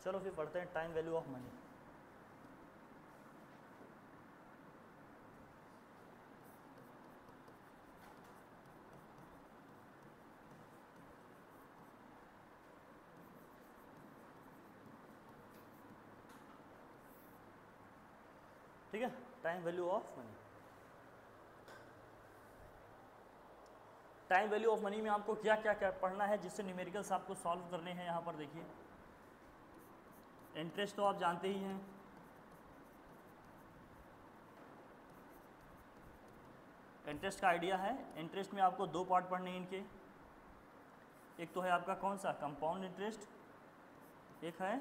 चलो फिर पढ़ते हैं टाइम वैल्यू ऑफ मनी। ठीक है, time value of money. Time value of money में आपको क्या क्या क्या पढ़ना है जिससे न्यूमेरिकल्स आपको सॉल्व करने हैं। यहाँ पर देखिए, इंटरेस्ट तो आप जानते ही हैं, इंटरेस्ट का आइडिया है। इंटरेस्ट में आपको दो पार्ट पढ़ने हैं इनके, एक तो है आपका कौन सा कंपाउंड इंटरेस्ट, एक है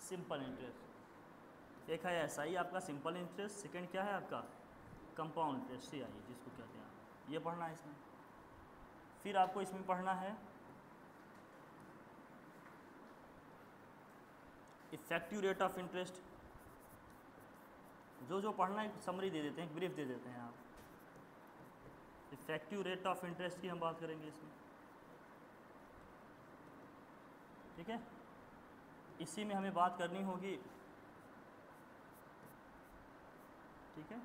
सिंपल इंटरेस्ट। एक है एसआई आपका सिंपल इंटरेस्ट, सेकंड क्या है आपका कंपाउंड इंटरेस्ट सीआई जिसको कहते हैं, ये पढ़ना है इसमें। फिर आपको इसमें पढ़ना है इफेक्टिव रेट ऑफ इंटरेस्ट। जो जो पढ़ना है समरी दे देते हैं, ब्रीफ दे देते हैं आप। इफेक्टिव रेट ऑफ इंटरेस्ट की हम बात करेंगे इसमें, ठीक है। इसी में हमें बात करनी होगी, ठीक है।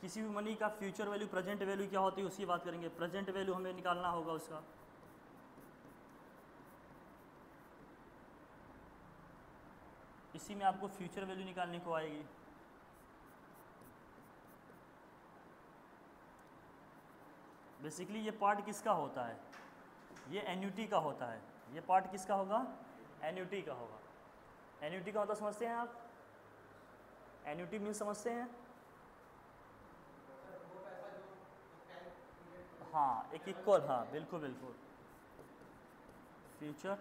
किसी भी मनी का फ्यूचर वैल्यू प्रेजेंट वैल्यू क्या होती है उसकी बात करेंगे। प्रेजेंट वैल्यू हमें निकालना होगा उसका, इसी में आपको फ्यूचर वैल्यू निकालने को आएगी। बेसिकली ये पार्ट किसका होता है, ये एन्युटी का होता है। ये पार्ट किसका होगा, एन्युटी का होगा। एन्युटी का मतलब समझते हैं आप, एन्युटी मीन समझते हैं, हाँ एक इक्वल, हाँ बिल्कुल बिल्कुल। फ्यूचर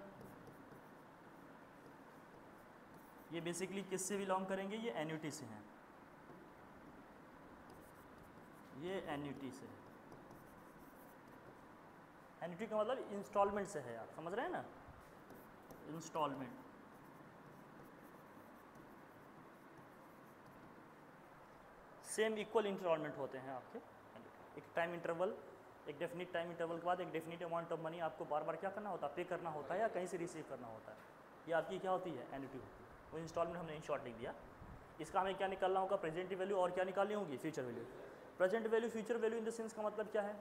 ये बेसिकली किससे बिलोंग करेंगे, ये एन्युटी से हैं, ये एन्युटी से है। एन्युटी का मतलब इंस्टॉलमेंट से है, आप समझ रहे हैं ना, इंस्टॉलमेंट। सेम इक्वल इंस्टॉलमेंट होते हैं आपके, एक टाइम इंटरवल, एक डेफिनिट टाइम इंटरवल के बाद एक डेफिनिट अमाउंट ऑफ मनी आपको बार बार क्या करना होता है, पे करना होता है या कहीं से रिसीव करना होता है। ये आपकी क्या होती है, एन्युटी होती है। वो इंस्टॉलमेंट हमने इन शॉर्ट लिख दिया। इसका हमें क्या निकालना होगा, प्रेजेंट वैल्यू, और क्या निकालनी होगी, future value. Present value future value in the sense का मतलब क्या है,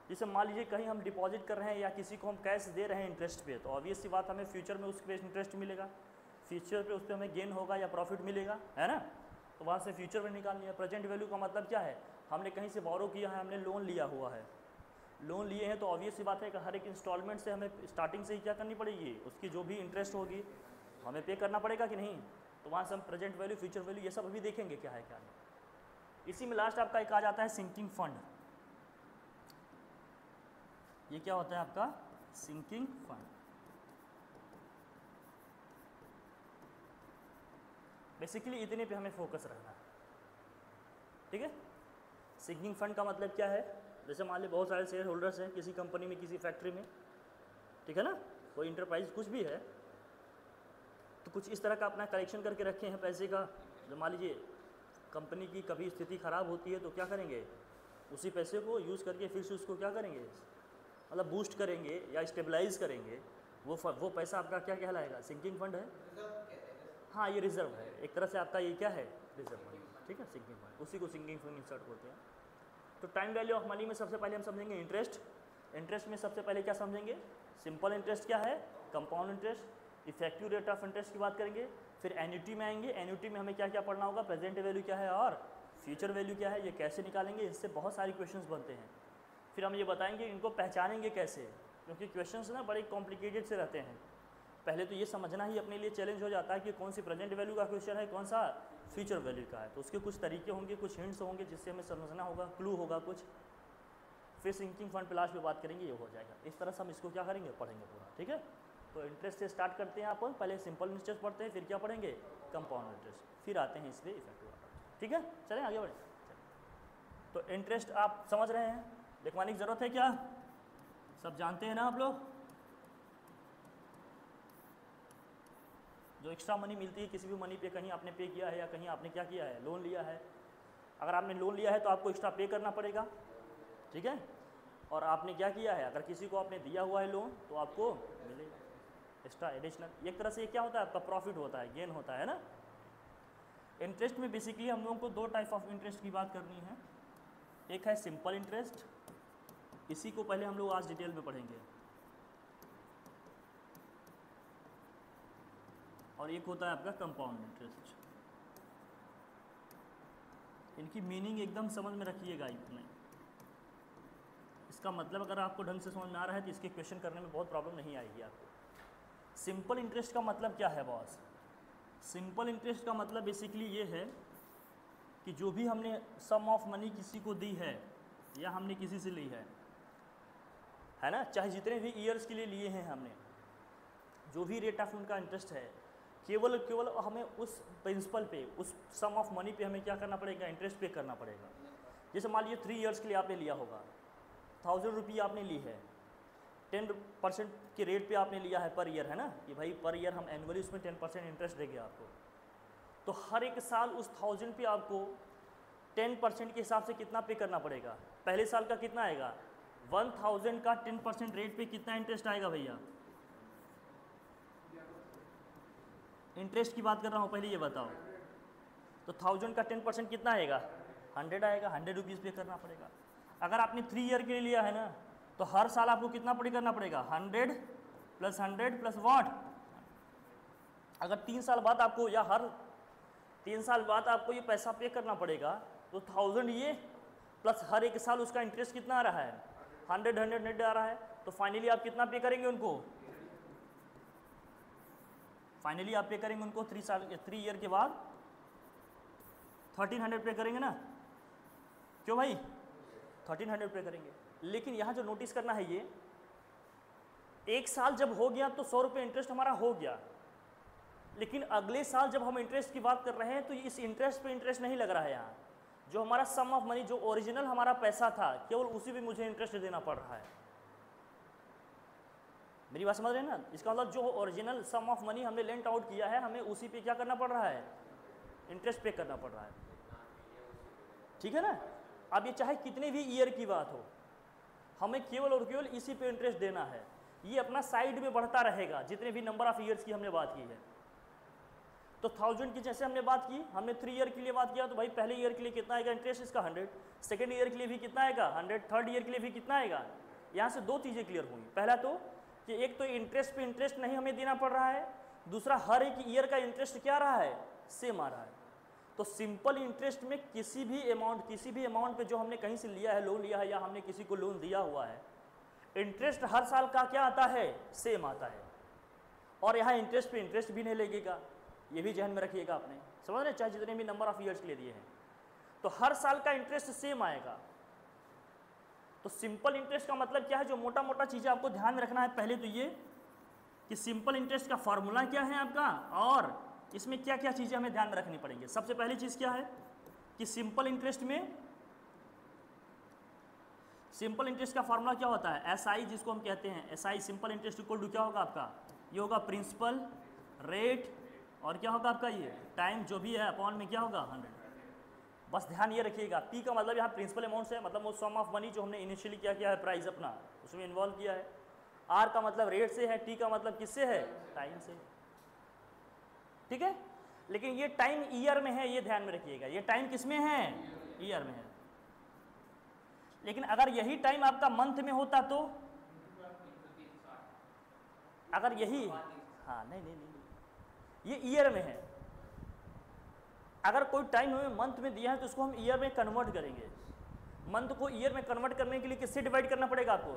जैसे मान लीजिए कहीं हम डिपॉजिट कर रहे हैं या किसी को हम कैश दे रहे हैं इंटरेस्ट पे, तो ऑब्वियस सी बात हमें फ्यूचर में उस पे इंटरेस्ट मिलेगा, फ्यूचर पे उस पर हमें गेन होगा या प्रॉफिट मिलेगा, है ना। तो वहाँ से फ्यूचर वैल्यू निकालनी है। प्रेजेंट वैल्यू का मतलब क्या है, हमने कहीं से बोरो किया है, हमने लोन लिया हुआ है, लोन लिए हैं, तो ऑब्वियस सी बात है कि हर एक इंस्टॉलमेंट से हमें स्टार्टिंग से ही क्या करनी पड़ेगी, उसकी जो भी इंटरेस्ट होगी हमें पे करना पड़ेगा कि नहीं। तो वहाँ से हम प्रेजेंट वैल्यू, फ्यूचर वैल्यू ये सब अभी देखेंगे क्या है क्या नहीं। इसी में लास्ट आपका एक आ जाता है सिंकिंग फंड। ये क्या होता है आपका, सिंकिंग फंड। बेसिकली इतने पे हमें फोकस रखना है, ठीक है। सिंकिंग फंड का मतलब क्या है, जैसे मान लीजिए बहुत सारे शेयर होल्डर्स हैं किसी कंपनी में, किसी फैक्ट्री में, ठीक है ना, कोई इंटरप्राइज कुछ भी है, तो कुछ इस तरह का अपना कलेक्शन करके रखे हैं पैसे का। जो मान लीजिए कंपनी की कभी स्थिति ख़राब होती है तो क्या करेंगे, उसी पैसे को यूज़ करके फिर से उसको क्या करेंगे, मतलब बूस्ट करेंगे या स्टेबलाइज करेंगे। वो पैसा आपका क्या कहलाएगा, सिंकिंग फंड है। हाँ ये रिजर्व है, एक तरह से आपका ये क्या है, रिजर्व फंड, ठीक है, सिंकिंग फंड, उसी को सिंकिंग फंड इंसर्ट बोलते हैं। तो टाइम वैल्यू ऑफ मनी में सबसे पहले हम समझेंगे इंटरेस्ट। इंटरेस्ट में सबसे पहले क्या समझेंगे, सिंपल इंटरेस्ट क्या है, compound interest, effective rate of interest की बात करेंगे। फिर एन्युटी में आएंगे, एन्युटी में हमें क्या क्या पढ़ना होगा, प्रेजेंट वैल्यू क्या है और फ्यूचर वैल्यू क्या है, ये कैसे निकालेंगे, इससे बहुत सारी क्वेश्चंस बनते हैं। फिर हम ये बताएंगे इनको पहचानेंगे कैसे, क्योंकि क्वेश्चंस ना बड़े कॉम्प्लिकेटेड से रहते हैं। पहले तो ये समझना ही अपने लिए चैलेंज हो जाता है कि कौन सी प्रेजेंट वैल्यू का क्वेश्चन है, कौन सा फ्यूचर वैल्यू का है। तो उसके कुछ तरीके होंगे, कुछ हिंट्स होंगे जिससे हमें समझना होगा, क्लू होगा कुछ। फिर सिंकिंग फंड पे लास्ट में बात करेंगे, ये हो जाएगा। इस तरह से हम इसको क्या करेंगे, पढ़ेंगे पूरा, ठीक है। तो इंटरेस्ट से स्टार्ट करते हैं अपन, पहले सिंपल इंटरेस्ट पढ़ते हैं, फिर क्या पढ़ेंगे, कंपाउंड इंटरेस्ट, फिर आते हैं इस पर इफेक्टिव, ठीक है। चलें आगे बढ़े। तो इंटरेस्ट आप समझ रहे हैं, लिखवाने की ज़रूरत है क्या, सब जानते हैं ना आप लोग। जो एक्स्ट्रा मनी मिलती है किसी भी मनी पे, कहीं आपने पे किया है या कहीं आपने क्या किया है, लोन लिया है। अगर आपने लोन लिया है तो आपको एक्स्ट्रा पे करना पड़ेगा, ठीक है। और आपने क्या किया है, अगर किसी को आपने दिया हुआ है लोन तो आपको मिलेगा। एक्स्ट्रा एडिशनल, एक तरह से ये क्या होता है आपका प्रॉफिट होता है, गेन होता है ना। इंटरेस्ट में बेसिकली हम लोगों को दो टाइप ऑफ इंटरेस्ट की बात करनी है, एक है सिंपल इंटरेस्ट, इसी को पहले हम लोग आज डिटेल में पढ़ेंगे, और एक होता है आपका कंपाउंड इंटरेस्ट। इनकी मीनिंग एकदम समझ में रखिएगा इतने, इसका मतलब अगर आपको ढंग से समझ में आ रहा है तो इसके क्वेश्चन करने में बहुत प्रॉब्लम नहीं आएगी आपको। सिंपल इंटरेस्ट का मतलब क्या है बॉस? सिंपल इंटरेस्ट का मतलब बेसिकली ये है कि जो भी हमने सम ऑफ मनी किसी को दी है या हमने किसी से ली है ना, चाहे जितने भी ईयर्स के लिए लिए हैं हमने, जो भी रेट ऑफ उनका इंटरेस्ट है, केवल हमें उस प्रिंसिपल पे, उस सम ऑफ मनी पे हमें क्या करना पड़ेगा, इंटरेस्ट पे करना पड़ेगा। जैसे मान लीजिए 3 ईयर्स के लिए आपने लिया होगा, 1000 रुपये आपने ली है, 10% के रेट पे आपने लिया है पर ईयर, है ना, कि भाई पर ईयर हम एनुअली उसमें 10% इंटरेस्ट देंगे आपको। तो हर एक साल उस 1000 पे आपको 10% के हिसाब से कितना पे करना पड़ेगा? पहले साल का कितना आएगा? 1000 का 10% रेट पे कितना इंटरेस्ट आएगा भैया? इंटरेस्ट की बात कर रहा हूँ, पहले ये बताओ। तो 1000 का 10% कितना आएगा? 100 आएगा, 100 रुपीज़ पे करना पड़ेगा। अगर आपने 3 ईयर के लिए लिया है ना, तो हर साल आपको कितना पे करना पड़ेगा? 100 + 100 + व्हाट? अगर 3 साल बाद आपको, या हर 3 साल बाद आपको ये पैसा पे करना पड़ेगा, तो 1000 ये प्लस हर एक साल उसका इंटरेस्ट कितना आ रहा है? 100 आ रहा है। तो फाइनली आप कितना पे करेंगे उनको? फाइनली आप पे करेंगे उनको 3 ईयर के बाद 1300 पे करेंगे ना, क्यों भाई? 1300 पे करेंगे। लेकिन यहाँ जो नोटिस करना है, ये एक साल जब हो गया तो 100 रुपये इंटरेस्ट हमारा हो गया, लेकिन अगले साल जब हम इंटरेस्ट की बात कर रहे हैं तो इस इंटरेस्ट पे इंटरेस्ट नहीं लग रहा है। यहाँ जो हमारा सम ऑफ मनी, जो ओरिजिनल हमारा पैसा था, केवल उसी पे मुझे इंटरेस्ट देना पड़ रहा है। मेरी बात समझ रहे हैं ना? इसका मतलब जो ओरिजिनल सम ऑफ मनी हमने लेंट आउट किया है, हमें उसी पे क्या करना पड़ रहा है? इंटरेस्ट पे करना पड़ रहा है। ठीक है ना? अब ये चाहे कितने भी ईयर की बात हो, हमें केवल और केवल इसी पे इंटरेस्ट देना है। ये अपना साइड में बढ़ता रहेगा जितने भी नंबर ऑफ ईयर्स की हमने बात की है। तो 1000 की जैसे हमने बात की, हमने 3 ईयर के लिए बात किया, तो भाई पहले ईयर के लिए कितना आएगा इंटरेस्ट? इसका 100। सेकेंड ईयर के लिए भी कितना आएगा? 100। थर्ड ईयर के लिए भी कितना आएगा? यहाँ से 2 चीज़ें क्लियर हुई। पहला तो कि एक तो इंटरेस्ट पे इंटरेस्ट नहीं हमें देना पड़ रहा है, दूसरा हर एक ईयर का इंटरेस्ट क्या रहा है? सेम आ रहा है। तो सिंपल इंटरेस्ट में किसी भी अमाउंट पे जो हमने कहीं से लिया है, लोन लिया है, या हमने किसी को लोन दिया हुआ है, इंटरेस्ट हर साल का क्या आता है? सेम आता है। और यहाँ इंटरेस्ट पे इंटरेस्ट भी नहीं लगेगा, ये भी ध्यान में रखिएगा आपने, समझ रहे? चाहे जितने भी नंबर ऑफ ईयर्स के लिए दिए हैं, तो हर साल का इंटरेस्ट सेम आएगा। तो सिंपल इंटरेस्ट का मतलब क्या है? जो मोटा मोटा चीज़ें आपको ध्यान में रखना है, पहले तो ये कि सिंपल इंटरेस्ट का फार्मूला क्या है आपका, और इसमें क्या क्या चीज़ें हमें ध्यान में रखनी पड़ेंगी। सबसे पहली चीज़ क्या है कि सिंपल इंटरेस्ट का फार्मूला क्या होता है? SI, जिसको हम कहते हैं SI, simple interest equal to क्या होगा आपका? ये होगा प्रिंसिपल रेट, और क्या होगा आपका? ये टाइम जो भी है अपॉन में क्या होगा? 100। बस ध्यान ये रखिएगा, P का मतलब यहाँ प्रिंसिपल अमाउंट से, मतलब वो सम ऑफ मनी जो हमने इनिशियली क्या किया है, प्राइस अपना उसमें इन्वॉल्व किया है। R का मतलब रेट से है, T का मतलब किससे है? टाइम से। ठीक है? लेकिन ये टाइम ईयर में है, ये ध्यान में रखिएगा। ये टाइम किस में है? ईयर में है। लेकिन अगर यही टाइम आपका मंथ में होता तो, अगर यही, हाँ नहीं, ये ईयर में है। अगर कोई टाइम हमें मंथ में दिया है तो उसको हम ईयर में कन्वर्ट करेंगे। मंथ को ईयर में कन्वर्ट करने के लिए किससे डिवाइड करना पड़ेगा आपको?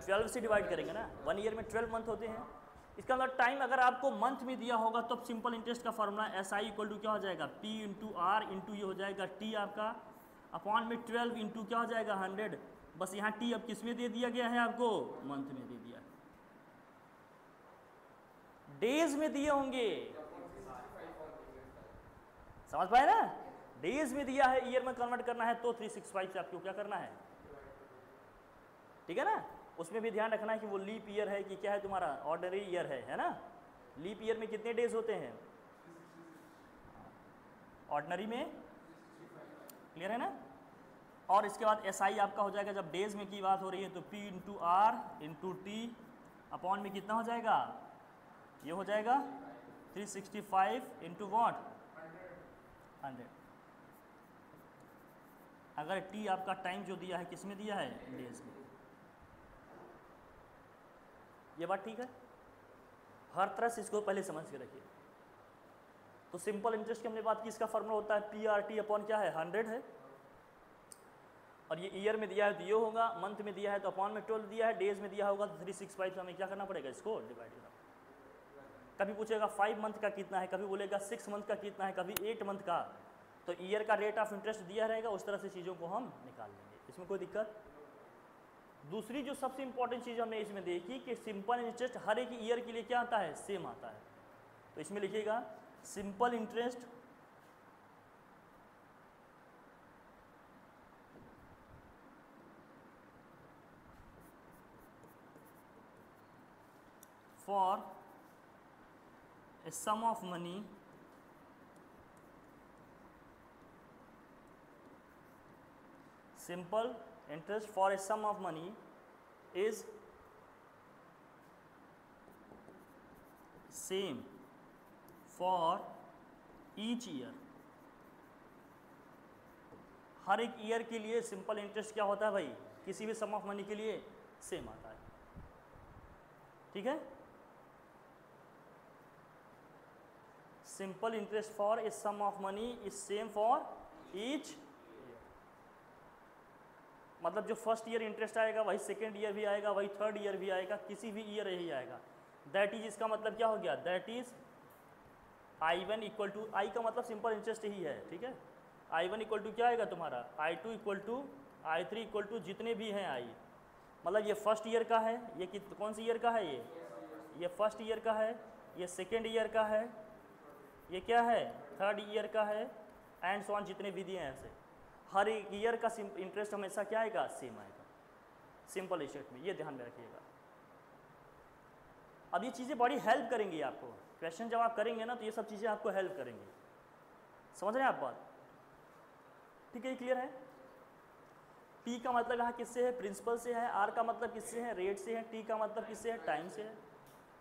12 से डिवाइड करेंगे ना। 1 ईयर में 12 मंथ होते हैं। इसका मतलब टाइम अगर आपको मंथ में दिया होगा तो सिंपल इंटरेस्ट का फॉर्मूला SI इक्वल टू क्या हो जाएगा? P इंटू R इंटू ये हो जाएगा T आपका, अपॉन में 12 इंटू क्या हो जाएगा? 100। बस यहाँ T अब किस में दे दिया गया है आपको? मंथ में दे दिया। डेज में दिए होंगे, समझ पाए ना? डेज में दिया है, ईयर में कन्वर्ट करना है तो 365 से आपको क्या करना है? ठीक है ना? उसमें भी ध्यान रखना है कि वो लीप ईयर है कि क्या है तुम्हारा, ऑर्डिनरी ईयर है ना? लीप ईयर में कितने डेज होते हैं? ऑर्डिनरी में, क्लियर है ना? और इसके बाद SI आपका हो जाएगा, जब डेज में की बात हो रही है तो P into R into T upon में कितना हो जाएगा, ये हो जाएगा 365 इंटू वॉट 100। अगर टी आपका टाइम जो दिया है किस में दिया है, डेज में। ये बात ठीक है, हर तरह से इसको पहले समझ के रखिए। तो सिंपल इंटरेस्ट की हमने बात की, इसका फॉर्मूला होता है पी आर टी अपॉन क्या है 100 है, और ये ईयर में दिया है तो ये होगा, मंथ में दिया है तो अपॉन में 12 दिया है, डेज में दिया होगा तो 365 से हमें क्या करना पड़ेगा, इसको डिवाइड करना। कभी पूछेगा 5 मंथ का कितना है, कभी बोलेगा 6 मंथ का कितना है, कभी 8 मंथ का, तो ईयर का रेट ऑफ इंटरेस्ट दिया रहेगा, उस तरह से चीज़ों को हम निकाल लेंगे, इसमें कोई दिक्कत। दूसरी जो सबसे इंपॉर्टेंट चीज़ हमने इसमें देखी कि सिंपल इंटरेस्ट हर एक ईयर के लिए क्या आता है, सेम आता है। तो इसमें लिखिएगा simple interest for a sum of money simple interest for a sum of money is same for each year। हर एक ईयर के लिए सिंपल इंटरेस्ट क्या होता है भाई, किसी भी सम ऑफ मनी के लिए सेम आता है, ठीक है। Simple interest for a sum of money is same for each, मतलब जो फर्स्ट ईयर इंटरेस्ट आएगा वही सेकेंड ईयर भी आएगा, वही थर्ड ईयर भी आएगा, किसी भी ईयर यही आएगा। दैट इज, इसका मतलब क्या हो गया, that is I1 equal to, I का मतलब सिंपल इंटरेस्ट ही है, ठीक है। I1 इक्वल टू क्या आएगा तुम्हारा, I2 equal to I3 equal to जितने भी हैं I, मतलब ये फर्स्ट ईयर का है, ये कौन सी ईयर का है, ये फर्स्ट ईयर का है, ये सेकेंड ईयर का है, ये क्या है थर्ड ईयर का है, एंड सो ऑन जितने भी दिए हैं ऐसे। हर एक ईयर का इंटरेस्ट हमेशा क्या आएगा, सेम आएगा सिंपल इंटरेस्ट में, ये ध्यान में रखिएगा। अब ये चीज़ें बड़ी हेल्प करेंगी आपको, क्वेश्चन जब आप करेंगे ना तो ये सब चीज़ें आपको हेल्प करेंगी, समझ रहे हैं आप बात, ठीक है, क्लियर है। P का मतलब यहाँ किससे है, प्रिंसिपल से है, R का मतलब किससे है, रेट से है, T का मतलब किससे है, टाइम से है।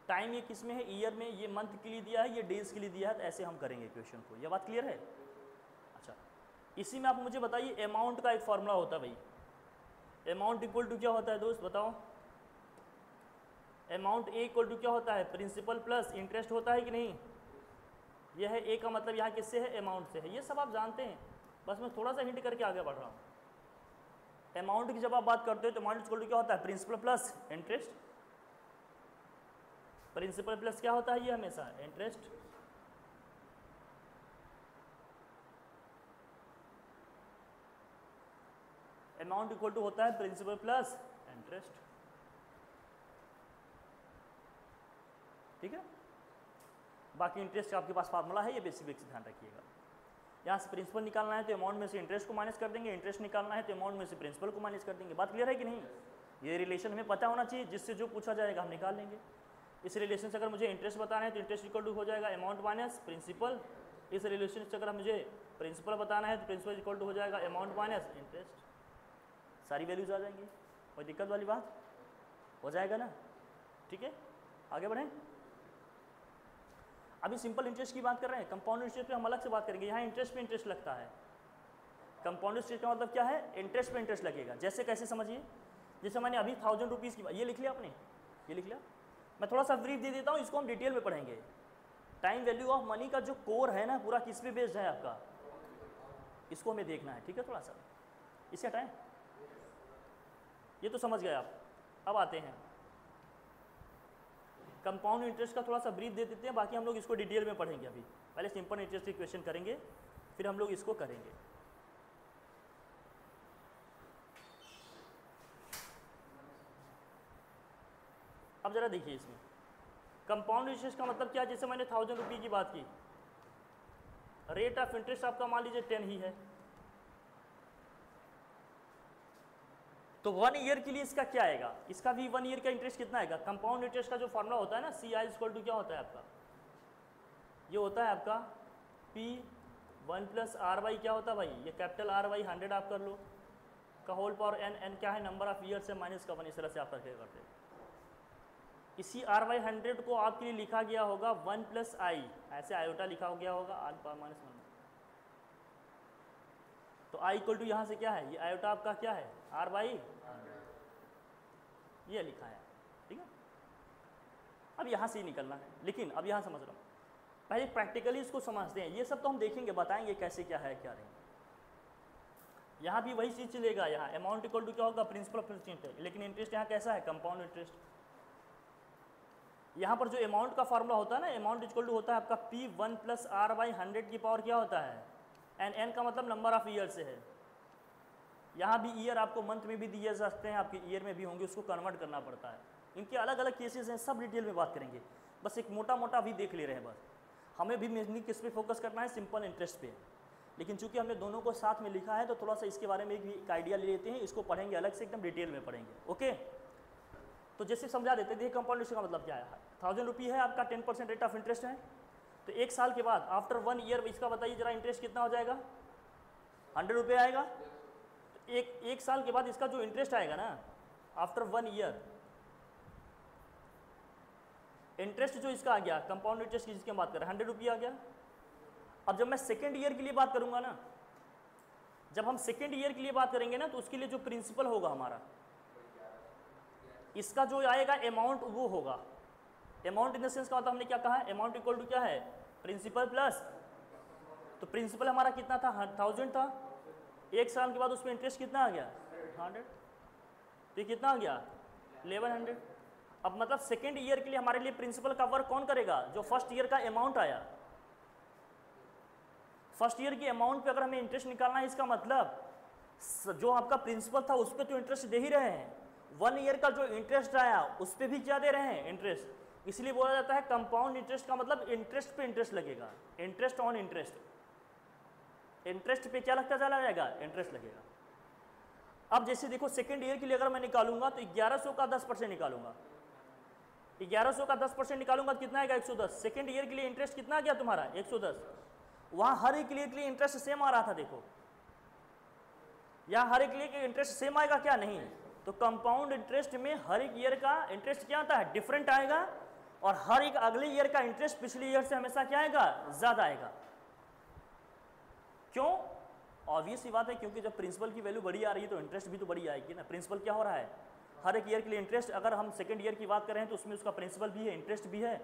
टाइम ये किस में है, ईयर में, ये मंथ के लिए दिया है, ये डेज के लिए दिया है, तो ऐसे हम करेंगे क्वेश्चन को, ये बात क्लियर है। अच्छा, इसी में आप मुझे बताइए अमाउंट का एक फॉर्मूला होता है भाई, अमाउंट इक्वल टू क्या होता है दोस्त बताओ, अमाउंट ए इक्वल टू क्या होता है, प्रिंसिपल प्लस इंटरेस्ट होता है कि नहीं, यह है ए का मतलब यहाँ किससे है, अमाउंट से है, ये सब आप जानते हैं, बस मैं थोड़ा सा हिंट करके आगे बढ़ रहा हूँ। अमाउंट की जब आप बात करते हो तो अमाउंट इक्वल टू क्या होता है, principal plus interest, principal plus क्या होता है, ये हमेशा इंटरेस्ट। अमाउंट इक्वल टू होता है प्रिंसिपल प्लस इंटरेस्ट, ठीक है। बाकी इंटरेस्ट का आपके पास फार्मूला है, ये बेसिक ध्यान रखिएगा। यहाँ से प्रिंसिपल निकालना है तो अमाउंट में से इंटरेस्ट को माइनस कर देंगे, इंटरेस्ट निकालना है तो अमाउंट में से प्रिंसिपल को माइनस कर देंगे, बात क्लियर है कि नहीं। ये रिलेशन हमें पता होना चाहिए, जिससे जो पूछा जाएगा हम निकाल लेंगे। इस रिलेशन से अगर मुझे इंटरेस्ट बताना है तो इंटरेस्ट इक्वल टू हो जाएगा अमाउंट माइनस प्रिंसिपल, इस रिलेशन से अगर मुझे प्रिंसिपल बताना है तो प्रिंसिपल इक्वल टू हो जाएगा अमाउंट माइनस इंटरेस्ट, सारी वैल्यूज आ जाएंगी, कोई दिक्कत वाली बात हो जाएगा ना, ठीक है। आगे बढ़ें, अभी सिंपल इंटरेस्ट की बात कर रहे हैं, कंपाउंड इंटरेस्ट पे हम अलग से बात करेंगे। यहाँ इंटरेस्ट पे इंटरेस्ट लगता है, कंपाउंड इंटरेस्ट का मतलब क्या है, इंटरेस्ट पे इंटरेस्ट लगेगा। जैसे कैसे समझिए, जैसे मैंने अभी 1000 रुपीज़ की, ये लिख लिया आपने, ये लिख लिया, मैं थोड़ा सा ब्रीफ दे देता हूँ, इसको हम डिटेल में पढ़ेंगे। टाइम वैल्यू ऑफ मनी का जो कोर है ना पूरा किस पे बेस्ड है आपका, इसको हमें देखना है, ठीक है। थोड़ा सा इसे हटाएं, ये तो समझ गए आप। अब आते हैं कंपाउंड इंटरेस्ट का, थोड़ा सा ब्रीफ दे देते हैं, बाकी हम लोग इसको डिटेल में पढ़ेंगे। अभी पहले सिंपल इंटरेस्ट के क्वेश्चन करेंगे, फिर हम लोग इसको करेंगे। अब जरा देखिए इसमें कंपाउंड इंटरेस्ट का मतलब क्या है। जैसे मैंने 1000 रुपये की बात की, रेट ऑफ इंटरेस्ट आपका मान लीजिए 10 ही है, तो 1 ईयर के लिए इसका क्या आएगा, इसका भी 1 ईयर का इंटरेस्ट कितना आएगा। कंपाउंड इंटरेस्ट का जो फॉर्मूला होता है ना, CI इक्वल टू क्या होता है आपका, ये होता है आपका P1 प्लस RY, क्या होता है भाई, ये कैपिटल RY 100 आप कर लो, का होल पावर n, n क्या है नंबर ऑफ ईयर से माइनस का 1, इस तरह से आप करके करते हैं। इसी r/100 को आपके लिए लिखा गया होगा 1 + i, ऐसे आयोटा लिखा गया होगा α-1। तो i इक्वल टू यहाँ से क्या है, ये आयोटा आपका क्या है r/100, ये लिखा है, ठीक है। अब यहाँ से ही निकलना है, लेकिन अब यहाँ समझ रहा हूँ, पहले प्रैक्टिकली इसको समझते हैं। ये सब तो हम देखेंगे, बताएंगे कैसे क्या है क्या नहीं। यहाँ भी वही चीज़ चलेगा, यहाँ अमाउंट इक्वल टू क्या होगा, प्रिंसिपल प्लस इंटरेस्ट, लेकिन इंटरेस्ट यहाँ कैसा है, कंपाउंड इंटरेस्ट। यहाँ पर जो अमाउंट का फॉर्मूला होता है ना, अमाउंट इक्वल टू होता है आपका P1 + r/100 की पावर क्या होता है n का मतलब नंबर ऑफ ईयर से है। यहाँ भी ईयर आपको मंथ में भी दिए जा सकते हैं, आपके ईयर में भी होंगे, उसको कन्वर्ट करना पड़ता है। इनके अलग अलग केसेस हैं, सब डिटेल में बात करेंगे, बस एक मोटा मोटा अभी देख ले रहे हैं। बस हमें भी मेनली किस पे फोकस करना है, सिंपल इंटरेस्ट पे। लेकिन चूंकि हमने दोनों को साथ में लिखा है तो थोड़ा सा इसके बारे में भी एक आइडिया ले लेते हैं, इसको पढ़ेंगे अलग से, एकदम डिटेल में पढ़ेंगे। ओके, तो जैसे समझा देते हैं, कंपाउंड इंटरेस्ट का मतलब क्या है। 1000 रुपये है आपका, 10% रेट ऑफ इंटरेस्ट है, तो 1 साल के बाद आफ्टर 1 ईयर इसका बताइए जरा इंटरेस्ट कितना हो जाएगा, 100 रुपये आएगा। तो एक साल के बाद इसका जो इंटरेस्ट आएगा ना आफ्टर 1 ईयर, इंटरेस्ट जो इसका आ गया कंपाउंड इंटरेस्ट की जिसकी हम बात कर रहे हैं, 100 रुपये आ गया। अब जब मैं सेकेंड ईयर के लिए बात करूंगा ना, जब हम सेकेंड ईयर के लिए बात करेंगे ना, तो उसके लिए जो प्रिंसिपल होगा हमारा, इसका जो आएगा अमाउंट वो होगा। अमाउंट इन द सेंस का मतलब हमने क्या कहा है, अमाउंट इक्वल टू क्या है, प्रिंसिपल प्लस, तो प्रिंसिपल हमारा कितना था, 1000 था। 1 साल के बाद उसमें इंटरेस्ट कितना आ गया, 100, तो ये कितना आ गया 1100। अब मतलब सेकेंड ईयर के लिए हमारे लिए प्रिंसिपल का वर्क कौन करेगा, जो फर्स्ट ईयर का अमाउंट आया। फर्स्ट ईयर के अमाउंट पे अगर हमें इंटरेस्ट निकालना है, इसका मतलब जो आपका प्रिंसिपल था उस पर तो इंटरेस्ट दे ही रहे हैं, 1 ईयर का जो इंटरेस्ट आया उस पर भी क्या दे रहे हैं, इंटरेस्ट। इसलिए बोला जाता है कंपाउंड इंटरेस्ट का मतलब इंटरेस्ट पे इंटरेस्ट लगेगा, इंटरेस्ट ऑन इंटरेस्ट। इंटरेस्ट पे क्या लगता चला जाएगा, इंटरेस्ट लगेगा। अब जैसे देखो सेकेंड ईयर के लिए अगर मैं निकालूंगा तो 1100 का 10% निकालूंगा, 1100 का 10% निकालूंगा तो कितना आएगा, 110। सेकेंड ईयर के लिए इंटरेस्ट कितना आ गया तुम्हारा, 110। वहां हर एक ईयर के लिए इंटरेस्ट सेम आ रहा था, देखो यहाँ हर एक ईयर के इंटरेस्ट सेम आएगा क्या, नहीं। तो कंपाउंड इंटरेस्ट में हर एक ईयर का इंटरेस्ट क्या आता है, डिफरेंट आएगा, और हर एक अगले ईयर का इंटरेस्ट पिछले ईयर से हमेशा क्या आएगा, ज्यादा आएगा। क्यों, ऑब्वियस सी बात है, क्योंकि जब प्रिंसिपल की वैल्यू बड़ी आ रही है तो इंटरेस्ट भी तो बड़ी आएगी ना। प्रिंसिपल क्या हो रहा है, हर एक ईयर के लिए इंटरेस्ट, अगर हम सेकेंड ईयर की बात करें तो उसमें उसका प्रिंसिपल भी है, इंटरेस्ट भी है।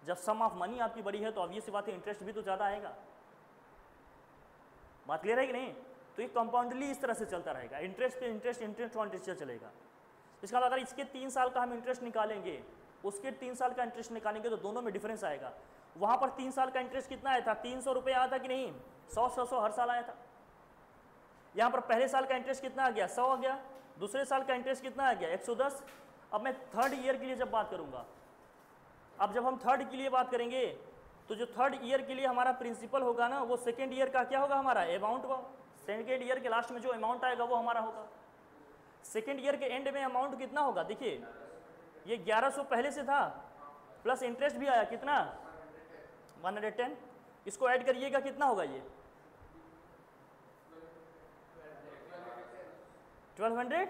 जब सम ऑफ मनी आपकी बड़ी है तो ऑब्वियस सी बात है इंटरेस्ट भी तो ज़्यादा आएगा। बात क्लियर है कि नहीं। तो ये कंपाउंडली इस तरह से चलता रहेगा, इंटरेस्ट पे इंटरेस्ट, इंटरेस्ट ऑन इंटरेस्ट चलेगा। इसका अगर इसके 3 साल का हम इंटरेस्ट निकालेंगे, उसके 3 साल का इंटरेस्ट निकालेंगे तो दोनों में डिफरेंस आएगा। वहाँ पर 3 साल का इंटरेस्ट कितना आया था, 300 रुपये आया था कि नहीं, 100 हर साल आया था। यहाँ पर पहले साल का इंटरेस्ट कितना आ गया, 100 आ गया। दूसरे साल का इंटरेस्ट कितना आ गया, 110। अब मैं थर्ड ईयर के लिए जब बात करूँगा, अब जब हम थर्ड के लिए बात करेंगे तो जो थर्ड ईयर के लिए हमारा प्रिंसिपल होगा ना, वो सेकेंड ईयर का क्या होगा, हमारा अमाउंट होगा। सेकेंड ईयर के लास्ट में जो अमाउंट आएगा वो हमारा होगा। सेकेंड ईयर के एंड में अमाउंट कितना होगा, देखिए ये 1100 पहले से था, प्लस इंटरेस्ट भी आया कितना, 110। इसको ऐड करिएगा कितना होगा, ये 1210।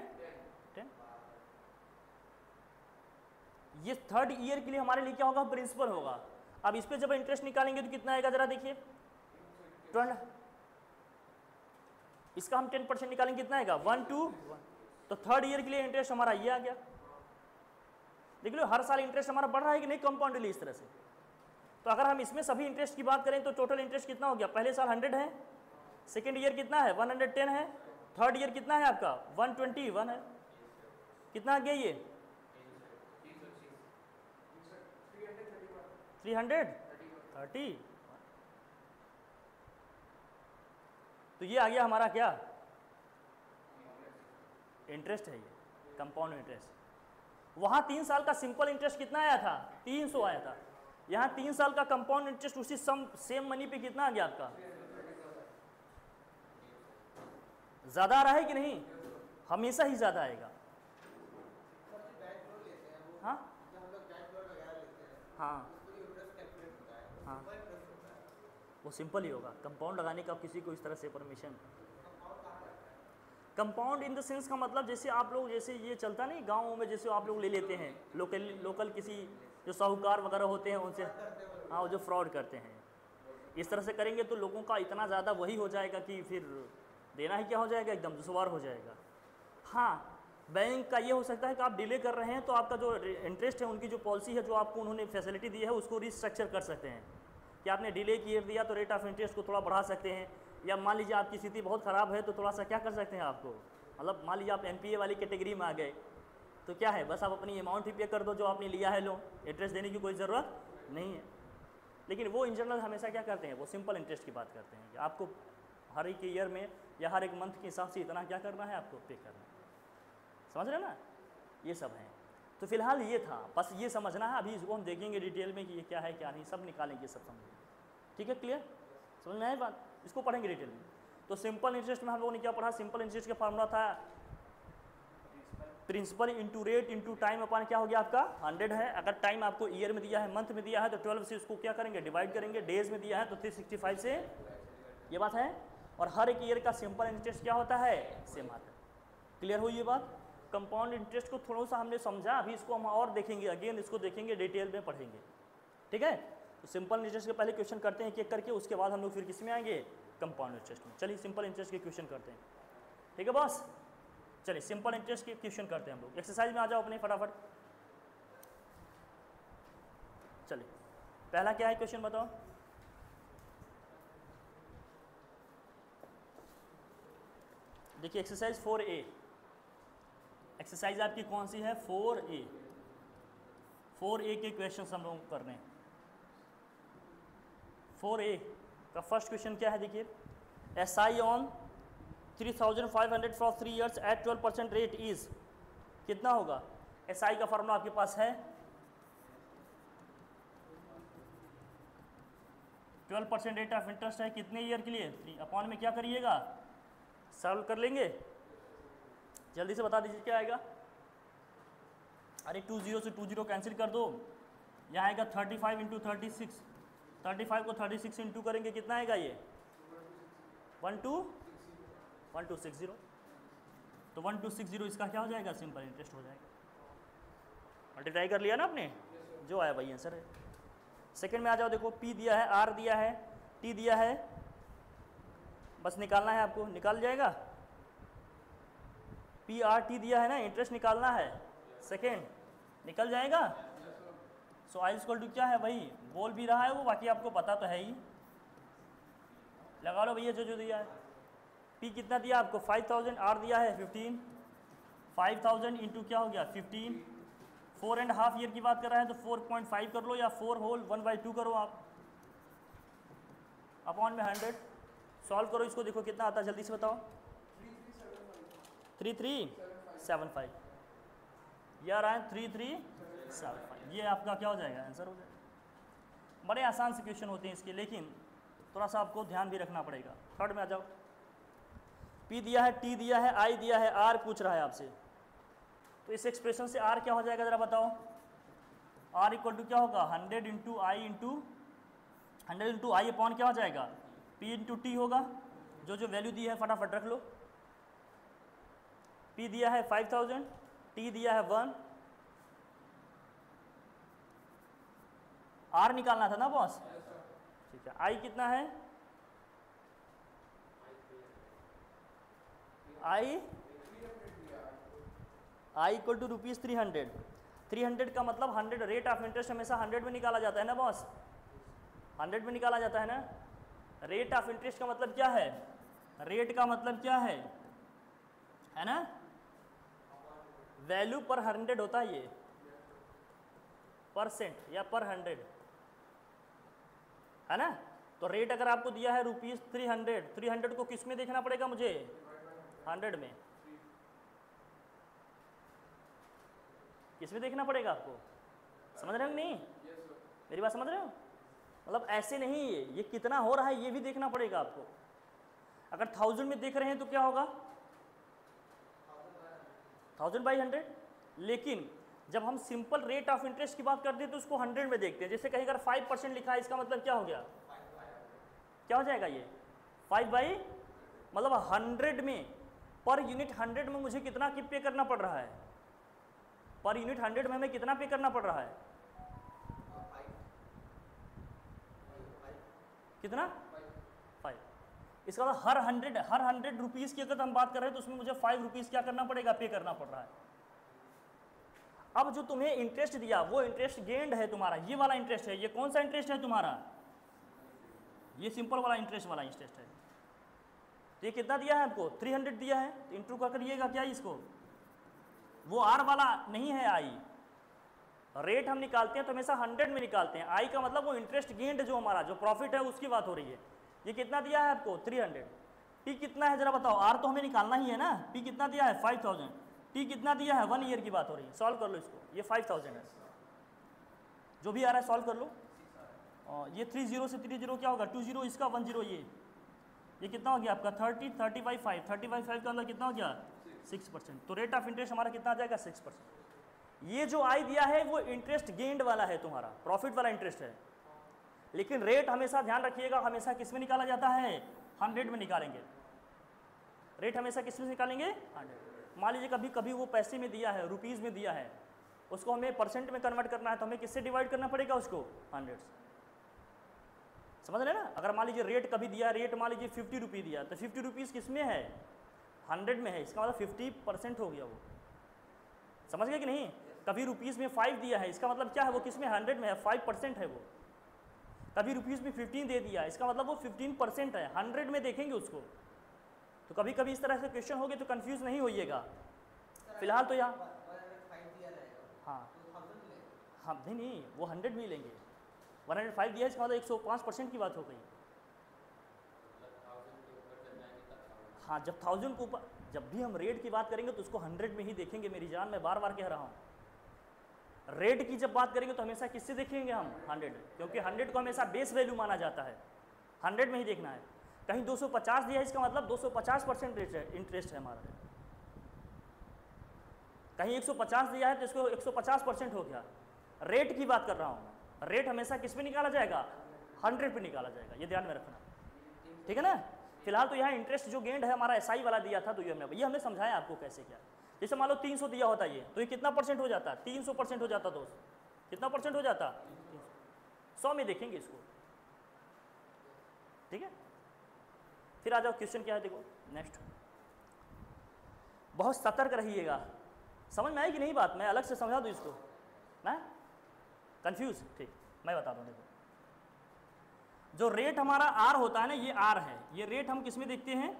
ये थर्ड ईयर के लिए हमारे लिए क्या होगा, प्रिंसिपल होगा। अब इस पे जब इंटरेस्ट निकालेंगे तो कितना आएगा, जरा देखिए 12। इसका हम 10% निकालेंगे, कितना आएगा, 1 2। तो थर्ड ईयर के लिए इंटरेस्ट हमारा ये आ गया। देख लो हर साल इंटरेस्ट हमारा बढ़ रहा है कि नहीं, कंपाउंडली इस तरह से। तो अगर हम इसमें सभी इंटरेस्ट की बात करें तो टोटल इंटरेस्ट कितना हो गया, पहले साल 100 है, सेकेंड ईयर कितना है, 110 है, थर्ड ईयर कितना है आपका 121 है। कितना आ गया ये 330। तो ये आ गया हमारा क्या, इंटरेस्ट है, ये कंपाउंड इंटरेस्ट। वहां 3 साल का सिंपल इंटरेस्ट कितना आया था, 300 आया था। यहाँ 3 साल का कंपाउंड इंटरेस्ट उसी सेम मनी पे कितना आ गया आपका, ज्यादा आ रहा है कि नहीं, हमेशा ही ज्यादा आएगा। हाँ हाँ हाँ, वो सिंपल ही होगा। कंपाउंड लगाने का किसी को इस तरह से permission, compound in the sense का मतलब जैसे आप लोग, जैसे ये चलता नहीं गाँव में, जैसे आप लोग ले लेते हैं लोकल किसी जो साहूकार वगैरह होते हैं उनसे, हाँ वो जो फ्रॉड करते हैं, इस तरह से करेंगे तो लोगों का इतना ज़्यादा वही हो जाएगा कि फिर देना ही क्या हो जाएगा, एकदम दुश्वार हो जाएगा। हाँ, बैंक का ये हो सकता है कि आप डिले कर रहे हैं तो आपका जो इंटरेस्ट है, उनकी जो पॉलिसी है, जो आपको उन्होंने फैसिलिटी दी है, उसको रिस्ट्रक्चर कर सकते हैं कि आपने डिले किए दिया तो रेट ऑफ इंटरेस्ट को थोड़ा बढ़ा सकते हैं, या मान लीजिए आपकी स्थिति बहुत ख़राब है तो थोड़ा सा क्या कर सकते हैं आपको, मतलब मान लीजिए आप NPA वाली कैटेगरी में आ गए तो क्या है, बस आप अपनी अमाउंट ही पे कर दो जो आपने लिया है लोन, इंटरेस्ट देने की कोई ज़रूरत नहीं है। लेकिन वो इन जनरल हमेशा क्या करते हैं, वो सिंपल इंटरेस्ट की बात करते हैं कि आपको हर एक ईयर में या हर एक मंथ के हिसाब से इतना क्या करना है, आपको पे करना है। समझ रहे ना, ये सब है। तो फिलहाल ये था, बस ये समझना है। अभी इसको हम देखेंगे डिटेल में कि ये क्या है क्या नहीं, सब निकालेंगे, सब समझेंगे। ठीक है, क्लियर, समझ में आए बात, इसको पढ़ेंगे डिटेल में। तो सिंपल इंटरेस्ट में हम लोगों ने क्या पढ़ा, सिंपल इंटरेस्ट का फार्मूला था principal into rate into time अपन क्या हो गया आपका 100 है। अगर टाइम आपको ईयर में दिया है, मंथ में दिया है तो 12 से उसको क्या करेंगे, डिवाइड करेंगे। डेज में दिया है तो 365 से, ये बात है। और हर एक ईयर का सिंपल इंटरेस्ट क्या होता है, सेम आता है। क्लियर हुई ये बात। कंपाउंड इंटरेस्ट को थोड़ा सा हमने समझा, अभी इसको हम और देखेंगे, अगेन इसको देखेंगे, डिटेल में पढ़ेंगे। ठीक है, तो सिंपल इंटरेस्ट के पहले क्वेश्चन करते हैं एक करके, उसके बाद हम लोग फिर किस में आएंगे, कंपाउंड इंटरेस्ट में। चलिए सिंपल इंटरेस्ट के क्वेश्चन करते हैं। ठीक है बॉस, चलिए सिंपल इंटरेस्ट के क्वेश्चन करते हैं हम लोग। एक्सरसाइज में आ जाओ अपने फटाफट। चलिए पहला क्या है क्वेश्चन बताओ। देखिए एक्सरसाइज 4A, एक्सरसाइज आपकी कौन सी है, 4A। 4A के क्वेश्चन हम लोग कर रहे हैं। 4A का फर्स्ट क्वेश्चन क्या है, देखिए SI on 3500 for 3 years at 12% rate is, कितना होगा। SI का फॉर्मूला आपके पास है 12% रेट ऑफ इंटरेस्ट है, कितने ईयर के लिए, 3 अपॉन में क्या करिएगा, सॉल्व कर लेंगे। जल्दी से बता दीजिए क्या आएगा। अरे 20 से 20 कैंसिल कर दो, यहाँ आएगा 35 इंटू 36, 35 को 36 इंटू करेंगे, कितना आएगा ये 1260। तो 1260 इसका क्या हो जाएगा, सिंपल इंटरेस्ट हो जाएगा। मल्टीप्लाई कर लिया ना आपने, जो आया वही आंसर है। सेकंड में आ जाओ, देखो P दिया है, R दिया है, T दिया है, बस निकालना है आपको, निकाल जाएगा। PRT दिया है ना, इंटरेस्ट निकालना है, सेकेंड निकल जाएगा। सो आई इक्वल टू क्या है, वही बोल भी रहा है वो, बाकी आपको पता तो है ही, लगा लो भैया जो दिया है। P कितना दिया आपको 5000, R दिया है 15, 5000 इंटू क्या हो गया 15, 4.5 ईयर की बात कर रहा है तो 4.5 कर लो, या 4 होल 1/2 करो आप, अपॉन में 100। सॉल्व करो इसको, देखो कितना आता है, जल्दी से बताओ। 3375, ये आ रहा है 3375, ये आपका क्या हो जाएगा, आंसर हो जाएगा। बड़े आसान से क्वेश्चन होते हैं इसके, लेकिन थोड़ा सा आपको ध्यान भी रखना पड़ेगा। थर्ड में आ जाओ, P दिया है, T दिया है, I दिया है, R पूछ रहा है आपसे, तो इस एक्सप्रेशन से R क्या हो जाएगा जरा बताओ। R इक्वल टू क्या होगा 100 इंटू आई अपॉन क्या हो जाएगा P इंटू T होगा। जो वैल्यू दी है फटाफट रख लो। P दिया है 5000, T दिया है 1, R निकालना था ना बॉस, ठीक है। I कितना है, I इक्वल टू ₹300। 300 का मतलब 100, रेट ऑफ इंटरेस्ट हमेशा 100 में निकाला जाता है ना बॉस, 100 में निकाला जाता है ना। रेट ऑफ इंटरेस्ट का मतलब क्या है, रेट का मतलब क्या है ना, वैल्यू पर 100 होता है, ये परसेंट या पर 100 है ना। तो रेट अगर आपको दिया है ₹300, 300 को किस में देखना पड़ेगा मुझे, 100 में, किस में देखना पड़ेगा आपको, समझ रहे हो नहीं, मेरी बात समझ रहे हो। मतलब ऐसे नहीं, ये कितना हो रहा है ये भी देखना पड़ेगा आपको। अगर 1000 में देख रहे हैं तो क्या होगा 1000/100, लेकिन जब हम सिंपल रेट ऑफ इंटरेस्ट की बात करते हैं तो उसको 100 में देखते हैं। जैसे कहीं अगर 5% लिखा है, इसका मतलब क्या हो गया, क्या हो जाएगा ये 5 बाई, मतलब 100 में पर यूनिट 100 में मुझे कितना पे करना पड़ रहा है? पर यूनिट 100 में हमें कितना पे करना पड़ रहा है? कितना? 5। इसका मतलब हर 100 रुपीज़ की अगर हम बात कर रहे हैं तो उसमें मुझे 5 रुपीज़ क्या करना पड़ेगा? पे करना पड़ रहा है। अब जो तुम्हें इंटरेस्ट दिया वो इंटरेस्ट गेंड है तुम्हारा, ये वाला इंटरेस्ट है। ये कौन सा इंटरेस्ट है तुम्हारा? ये सिंपल वाला इंटरेस्ट है। तो ये कितना दिया है आपको? 300 दिया है, तो इंटू का करिएगा क्या इसको? वो आर वाला नहीं है आई। रेट हम निकालते हैं तो हमेशा 100 में निकालते हैं। आई का मतलब वो इंटरेस्ट गेंड जो हमारा जो प्रॉफिट है उसकी बात हो रही है। ये कितना दिया है आपको? 300। पी कितना है जरा बताओ? आर तो हमें निकालना ही है ना। पी कितना दिया है? 5000। टी कितना दिया है? 1 ईयर की बात हो रही है। सॉल्व कर लो इसको। ये 5000 है, जो भी आ रहा है सॉल्व कर लो। ये 30 से 30 क्या होगा? 20, इसका 10। ये कितना हो गया आपका? 30, 35, 5। 35 का अंदर कितना हो गया? 6%। तो रेट ऑफ इंटरेस्ट हमारा कितना आ जाएगा? 6%। ये जो आई दिया है वो इंटरेस्ट गेंड वाला है, तुम्हारा प्रॉफिट वाला इंटरेस्ट है। लेकिन रेट हमेशा ध्यान रखिएगा, हमेशा किस में निकाला जाता है? 100 में निकालेंगे। रेट हमेशा किस में निकालेंगे? 100। मान लीजिए कभी कभी वो पैसे में दिया है, रुपीज़ में दिया है, उसको हमें परसेंट में कन्वर्ट करना है, तो हमें किससे डिवाइड करना पड़ेगा उसको? 100 से। समझ रहे ना? अगर मान लीजिए रेट कभी दिया, रेट मान लीजिए 50 रुपये दिया, तो 50 रुपीज़ किस में है? 100 में है। इसका मतलब 50% हो गया वो। समझ गए कि नहीं? कभी रुपीज़ में 5 दिया है, इसका मतलब क्या है? वो किस में? 100 में है, 5% है वो। कभी रुपीज़ में 15 दे दिया, इसका मतलब वो 15% है, 100 में देखेंगे उसको। तो कभी कभी इस तरह से क्वेश्चन होंगे तो कंफ्यूज नहीं होइएगा। फिलहाल तो यहाँ हाँ नहीं वो 100 में ही लेंगे। 105 दिया, इसका मतलब 105% की बात हो गई। हाँ, जब 1000 के ऊपर, जब भी हम रेट की बात करेंगे तो उसको 100 में ही देखेंगे मेरी जान, मैं बार बार कह रहा हूँ। रेट की जब बात करेंगे तो हमेशा किससे देखेंगे हम? 100, क्योंकि 100 को हमेशा बेस वैल्यू माना जाता है। 100 में ही देखना है। कहीं 250 दिया है, इसका मतलब 250% इंटरेस्ट है हमारा। कहीं 150 दिया है तो इसको 150% हो गया। रेट की बात कर रहा हूँ। रेट हमेशा किस पे निकाला जाएगा? 100 पे निकाला जाएगा, ये ध्यान में रखना। ठीक है ना? फिलहाल तो यहाँ इंटरेस्ट जो गेंड है हमारा एसआई वाला दिया था, तो ये हमने समझाया आपको कैसे क्या। जैसे मान लो 300 दिया होता ये, तो ये कितना परसेंट हो जाता? 300% हो जाता दोस्त। कितना परसेंट हो जाता? 100 में देखेंगे इसको। ठीक है, फिर आ जाओ क्वेश्चन क्या है, देखो नेक्स्ट। बहुत सतर्क रहिएगा। समझ में आई कि नहीं बात? मैं अलग से समझा दूँ इसको ना? कंफ्यूज? ठीक, मैं बता दूँ। देखो, जो रेट हमारा आर होता है ना, ये आर है। ये रेट हम किस में देखते हैं?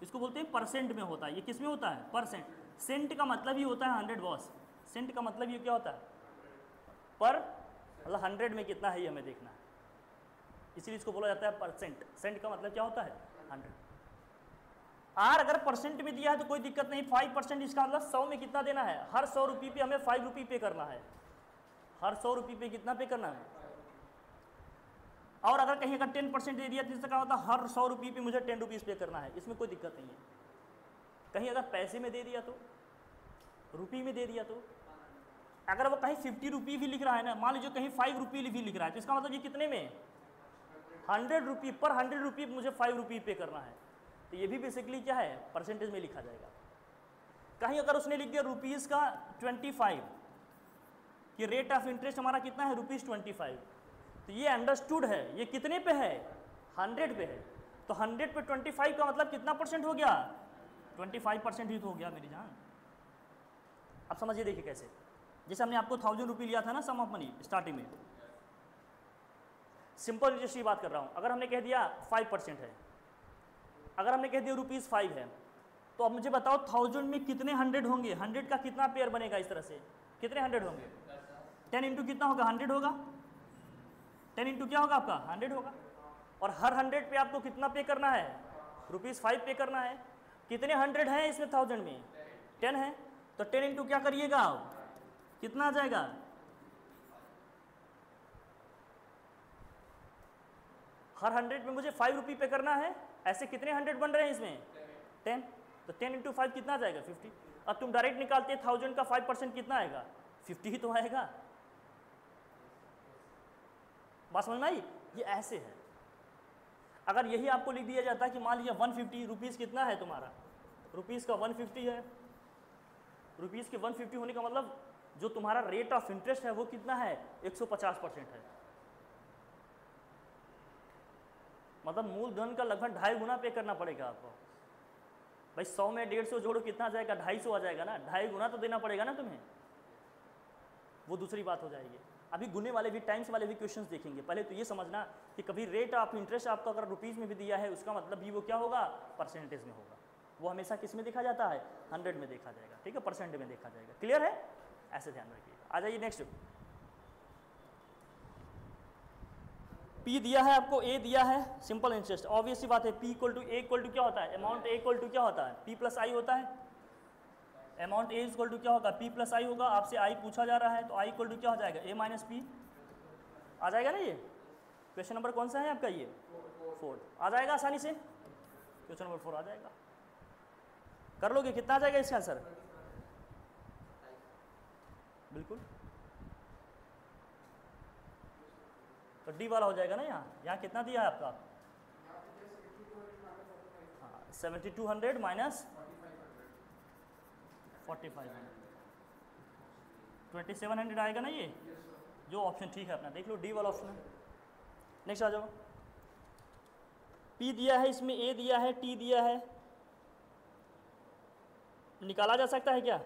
इसको बोलते हैं परसेंट में होता है। ये किस में होता है? परसेंट। सेंट का मतलब ही होता है 100 बॉस। सेंट का मतलब ये क्या होता है? पर मतलब 100 में कितना है ये हमें देखना है, इसीलिए इसको बोला जाता है परसेंट। सेंट का मतलब क्या होता है? 100। आर अगर परसेंट में दिया है तो कोई दिक्कत नहीं। 5%, इसका मतलब 100 में कितना देना है? हर 100 रुपये पे हमें 5 रुपये पे करना है। हर 100 रुपये पे कितना पे करना है? और अगर कहीं अगर 10% दे दिया तो इसका होता है हर 100 रुपये पे मुझे 10 रुपीज़ पे करना है। इसमें कोई दिक्कत नहीं है। कहीं अगर पैसे में दे दिया तो, रुपये में दे दिया तो, अगर वो कहीं 50 रुपये भी लिख रहा है ना, मान लीजिए कहीं 5 रुपये भी लिख रहा है, तो इसका मतलब ये कितने में? 100 रुपये पर 100 रुपये मुझे 5 रुपये पे करना है। तो ये भी बेसिकली क्या है? परसेंटेज में लिखा जाएगा। कहीं अगर उसने लिख दिया रुपीज़ का 25 कि रेट ऑफ इंटरेस्ट हमारा कितना है? ₹25, तो ये अंडरस्टूड है। ये कितने पे है? 100 पे है। तो 100 पे 25 का मतलब कितना परसेंट हो गया? 25% ही तो हो गया मेरी जान। अब समझिए, देखिए कैसे। जैसे हमने आपको 1000 रुपये लिया था ना सम ऑफ मनी स्टार्टिंग में, सिंपल जैसी बात कर रहा हूँ। अगर हमने कह दिया 5% है, अगर हमने कह दिया ₹5 है, तो अब मुझे बताओ 1000 में कितने 100 होंगे? 100 का कितना पेयर बनेगा? इस तरह से कितने 100 होंगे? 10 इंटू कितना होगा? 100 होगा। 10 इंटू क्या होगा आपका? 100 होगा। और हर 100 पे आपको कितना पे करना है? ₹5 पे करना है। कितने 100 हैं इसमें? 1000 में 10 है, तो 10 इंटू क्या करिएगा आप? कितना आ जाएगा? हर 100 में मुझे 5 रुपये पे करना है। ऐसे कितने 100 बन रहे हैं इसमें? 10। तो 10 इंटू 5 कितना आ जाएगा? 50। अब तुम डायरेक्ट निकालते 1000 का 5% कितना आएगा? 50 ही तो आएगा। बात समझ में आई? ये ऐसे है। अगर यही आपको लिख दिया जाता है कि मान लीजिए 150 रुपीज़ कितना है तुम्हारा? रुपीज़ का 150 है, रुपीज़ के 150 होने का मतलब जो तुम्हारा रेट ऑफ इंटरेस्ट है वो कितना है, 150% है। मतलब मूलधन का लगभग 2.5 गुना पे करना पड़ेगा आपको। भाई 100 में 150 जोड़ो कितना आ जाएगा, 250 आ जाएगा ना, 2.5 गुना तो देना पड़ेगा ना तुम्हें, वो दूसरी बात हो जाएगी। अभी गुने वाले भी, टाइम्स वाले भी क्वेश्चंस देखेंगे। पहले तो ये समझना कि कभी रेट ऑफ इंटरेस्ट आपको अगर रुपीज़ में भी दिया है, उसका मतलब भी वो क्या होगा, परसेंटेज में होगा। वो हमेशा किस में देखा जाता है, 100 में देखा जाएगा, ठीक है, परसेंट में देखा जाएगा। क्लियर है, ऐसे ध्यान रखिएगा। आ जाइए नेक्स्ट। P दिया है आपको, A दिया है, सिंपल इंटरेस्ट, ऑब्वियस सी बात है। P equal to A equal to क्या होता है, अमाउंट A इक्वल टू क्या होता है, P प्लस आई होता है। अमाउंट A इक्वल टू क्या होगा, P प्लस आई होगा। आपसे I पूछा जा रहा है तो I इक्वल टू क्या हो जाएगा, A माइनस P आ जाएगा ना। ये क्वेश्चन नंबर कौन सा है आपका, ये 4 आ जाएगा आसानी से, क्वेश्चन नंबर 4 आ जाएगा। कर लोगे, कितना आ जाएगा इसका आंसर, बिल्कुल तो डी वाला हो जाएगा ना। यहाँ कितना दिया है आपका, हाँ 7200 माइनस 4500, 2700 आएगा ना ये, जो ऑप्शन ठीक है अपना देख लो, डी वाला ऑप्शन है। नेक्स्ट आ जाओ। P दिया है, इसमें A दिया है, T दिया है, निकाला जा सकता है क्या,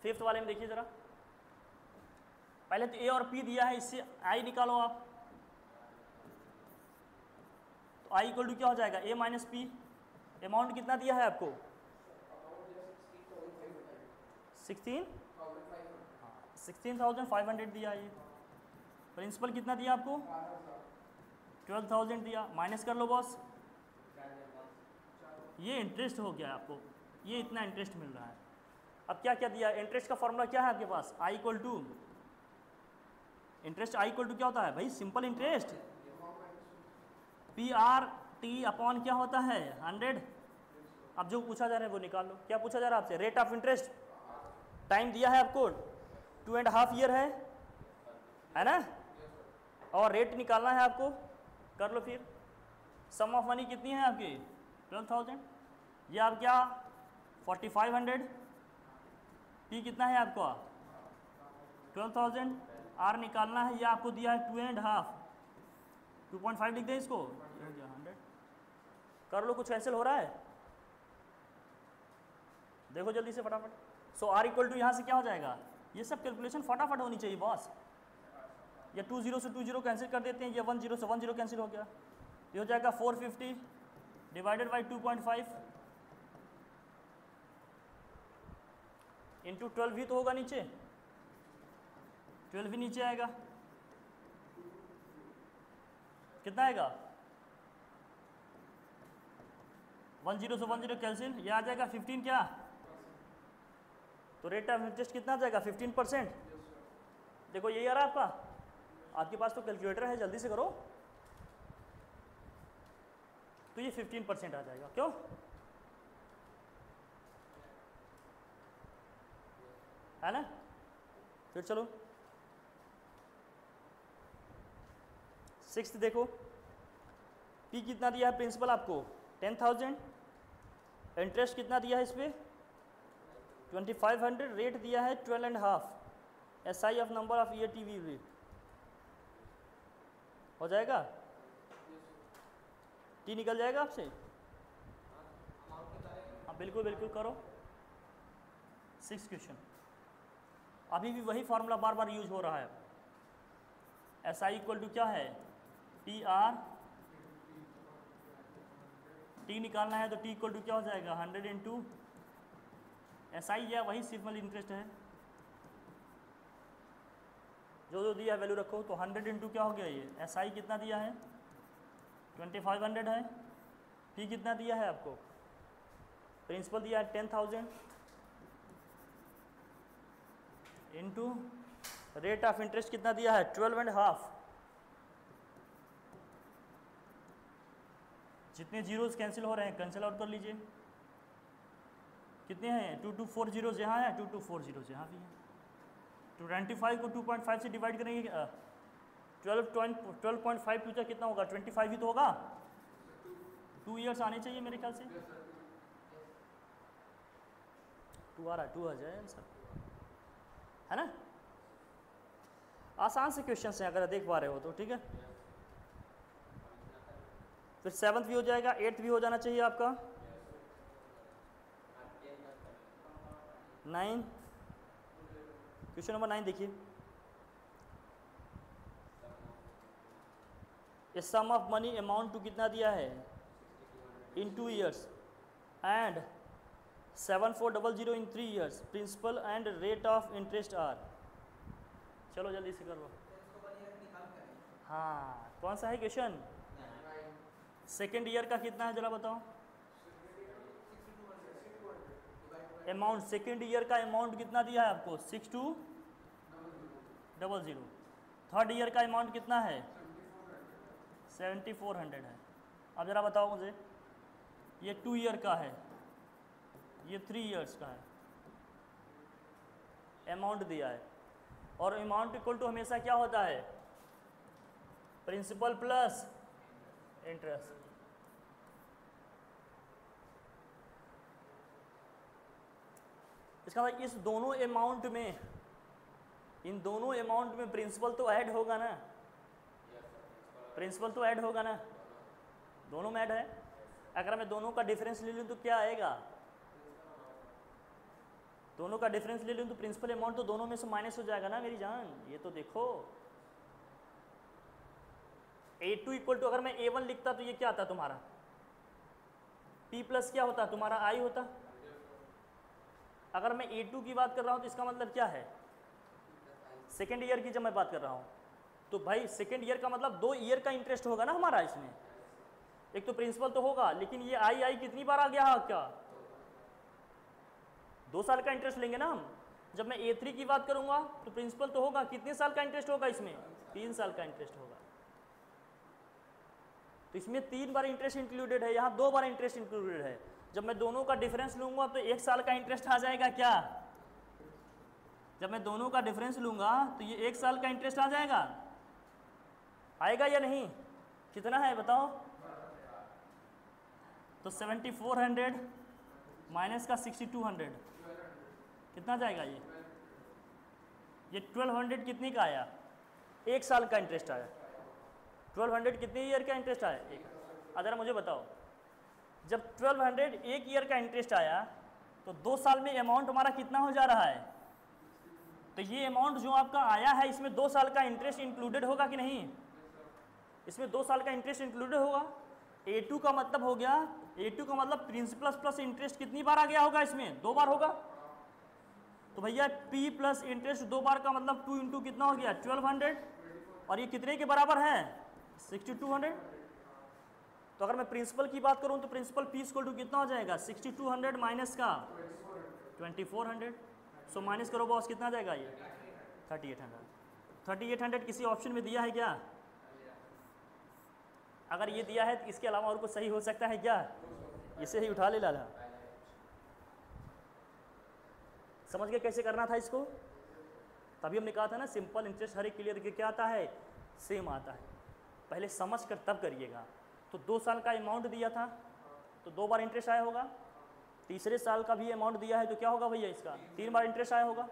फिफ्थ वाले में देखिए जरा। पहले तो A और P दिया है, इससे I निकालो आप, तो I इक्वल टू क्या हो जाएगा, A माइनस P। अमाउंट कितना दिया है आपको, 16,500 दिया। ये प्रिंसिपल कितना दिया आपको, 12,000 दिया। माइनस कर लो बॉस, ये इंटरेस्ट हो गया आपको, ये इतना इंटरेस्ट मिल रहा है। अब क्या क्या दिया, इंटरेस्ट का फॉर्मूला क्या है आपके पास, I equal to interest, I equal to क्या होता है भाई, सिंपल इंटरेस्ट, PRT अपॉन क्या होता है, 100। अब जो पूछा जा रहा है वो निकाल लो। क्या पूछा जा रहा है आपसे, रेट ऑफ इंटरेस्ट, टाइम दिया है आपको 2.5 ईयर है ना, और रेट निकालना है आपको, कर लो फिर। सम ऑफ मनी कितनी है आपकी, 12,000, ये आप क्या 4500, P कितना है आपका 12,000, R निकालना है, ये आपको दिया है 2.5, 2.5 लिख दें इसको, ये हो गया 100। कर लो, कुछ कैंसिल हो रहा है, देखो जल्दी से फटाफट। सो R इक्वल टू यहाँ से क्या हो जाएगा, ये सब कैलकुलेशन फटाफट होनी चाहिए बॉस। ये 20 से 20 कैंसिल कर देते हैं, ये 10 से 10 कैंसिल हो गया, ये हो जाएगा 450 डिवाइडेड बाई 2.5 इंटू 12 ही तो होगा नीचे, 12 भी नीचे आएगा, कितना आएगा 10 से 10 कैंसिल, ये आ जाएगा 15 क्या, तो रेट ऑफ इंटरेस्ट कितना आ जाएगा 15%। देखो यही आ रहा है आपका, आपके पास तो कैलकुलेटर है, जल्दी से करो, तो ये 15% आ जाएगा, क्यों है ना। फिर चलो 6th देखो, P कितना दिया है प्रिंसिपल आपको 10,000, इंटरेस्ट कितना दिया है इस पर 2500, रेट दिया है 12.5, SI of number of year TV rate हो जाएगा, T निकल जाएगा आपसे, हाँ बिल्कुल बिल्कुल करो। 6th क्वेश्चन, अभी भी वही फार्मूला बार बार यूज हो रहा है। SI इक्वल टू क्या है, PR, T निकालना है तो T इक्वल टू क्या हो जाएगा 100 इंटू SI, या वही सिंपल इंटरेस्ट है, जो जो दिया वैल्यू रखो, तो 100 इंटू क्या हो गया, ये SI कितना दिया है 2500 है, P कितना दिया है आपको, प्रिंसिपल दिया है 10,000 इंटू रेट ऑफ इंटरेस्ट कितना दिया है 12.5, जितने जीरोस कैंसिल हो रहे हैं कैंसिल आउट कर लीजिए, कितने हैं 2240 यहाँ है, 2240 यहाँ भी है, 25 को 2.5 से डिवाइड करेंगे, 12.5 टू कितना होगा 25 ही तो होगा, 2 ईयर्स आने चाहिए मेरे ख्याल से, 2 आ रहा है, 2 आ जाए आंसर, है ना। आसान से क्वेश्चन हैं अगर देख पा रहे हो तो, ठीक है। फिर 7th भी हो जाएगा, 8th भी हो जाना चाहिए आपका, 9, क्वेश्चन नंबर 9 देखिए, a sum of money amount to कितना दिया है in 2 years and 7400 in 3 years, principal and rate of interest are. चलो जल्दी से करो। हाँ, कौन सा है क्वेश्चन? सेकेंड ईयर का कितना है जरा बताओ। अमाउंट सेकेंड ईयर का अमाउंट कितना दिया है आपको? 6200। थर्ड ईयर का अमाउंट कितना है? 7400 है। अब जरा बताओ मुझे, ये 2 ईयर का है, ये 3 इयर्स का है, अमाउंट दिया है, और अमाउंट इक्वल टू हमेशा क्या होता है? Principal plus interest. इसका मतलब इस दोनों अमाउंट में, इन दोनों अमाउंट में प्रिंसिपल तो ऐड होगा ना, प्रिंसिपल तो ऐड होगा ना, दोनों में ऐड है। अगर मैं दोनों का डिफरेंस ले लूँ तो क्या आएगा? दोनों का डिफरेंस ले लूँ तो प्रिंसिपल अमाउंट तो दोनों में से माइनस हो जाएगा ना मेरी जान। ये तो देखो, A2 इक्वल टू, अगर मैं A1 लिखता तो ये क्या आता तुम्हारा? P प्लस क्या होता तुम्हारा? I होता। अगर मैं A2 की बात कर रहा हूँ तो इसका मतलब क्या है? सेकेंड ईयर की जब मैं बात कर रहा हूँ तो भाई सेकेंड ईयर का मतलब 2 ईयर का इंटरेस्ट होगा ना हमारा इसमें। एक तो प्रिंसिपल तो होगा, लेकिन ये आई कितनी बार आ गया क्या? 2 साल का इंटरेस्ट लेंगे ना हम। जब मैं A3 की बात करूंगा तो प्रिंसिपल तो होगा, कितने साल का इंटरेस्ट होगा इसमें? 3 साल का इंटरेस्ट होगा। तो इसमें 3 बार इंटरेस्ट इंक्लूडेड है, यहाँ 2 बार इंटरेस्ट इंक्लूडेड है। जब मैं दोनों का डिफरेंस लूंगा तो 1 साल का इंटरेस्ट आ जाएगा क्या? जब मैं दोनों का डिफरेंस लूंगा तो ये 1 साल का इंटरेस्ट आ जाएगा, आएगा या नहीं? कितना है बताओ? तो 7400 माइनस का 6200 कितना जाएगा? ये 1200 कितने का आया? 1 साल का इंटरेस्ट आया। 1200 कितने ईयर का इंटरेस्ट आया? एक। अगर मुझे बताओ, जब 1200 1 ईयर का इंटरेस्ट आया तो 2 साल में अमाउंट हमारा कितना हो जा रहा है? तो ये अमाउंट जो आपका आया है इसमें 2 साल का इंटरेस्ट इंक्लूडेड होगा कि नहीं? इसमें 2 साल का इंटरेस्ट इंक्लूडेड होगा। A2 का मतलब हो गया, A2 का मतलब प्रिंसिपल प्लस इंटरेस्ट कितनी बार आ गया होगा इसमें? 2 बार होगा। तो भैया P प्लस इंटरेस्ट 2 बार का मतलब 2 इंटू कितना हो गया? 1200, और ये कितने के बराबर है? 6200। तो अगर मैं प्रिंसिपल की बात करूं तो प्रिंसिपल P इक्वल टू कितना हो जाएगा? 6200 माइनस का 2400। सो माइनस करो बॉस, कितना आ जाएगा? ये 3800। 3800 किसी ऑप्शन में दिया है क्या? अगर ये दिया है तो इसके अलावा और कुछ सही हो सकता है क्या? इसे ही उठा ले लाला। समझ गए कैसे करना था इसको? तभी हमने कहा था ना, सिंपल इंटरेस्ट हर एक क्लियर के क्या आता है? सेम आता है। पहले समझ कर तब करिएगा। तो 2 साल का अमाउंट दिया था तो 2 बार इंटरेस्ट आया होगा। तीसरे साल का भी अमाउंट दिया है तो क्या होगा भैया? इसका 3 बार इंटरेस्ट आया होगा।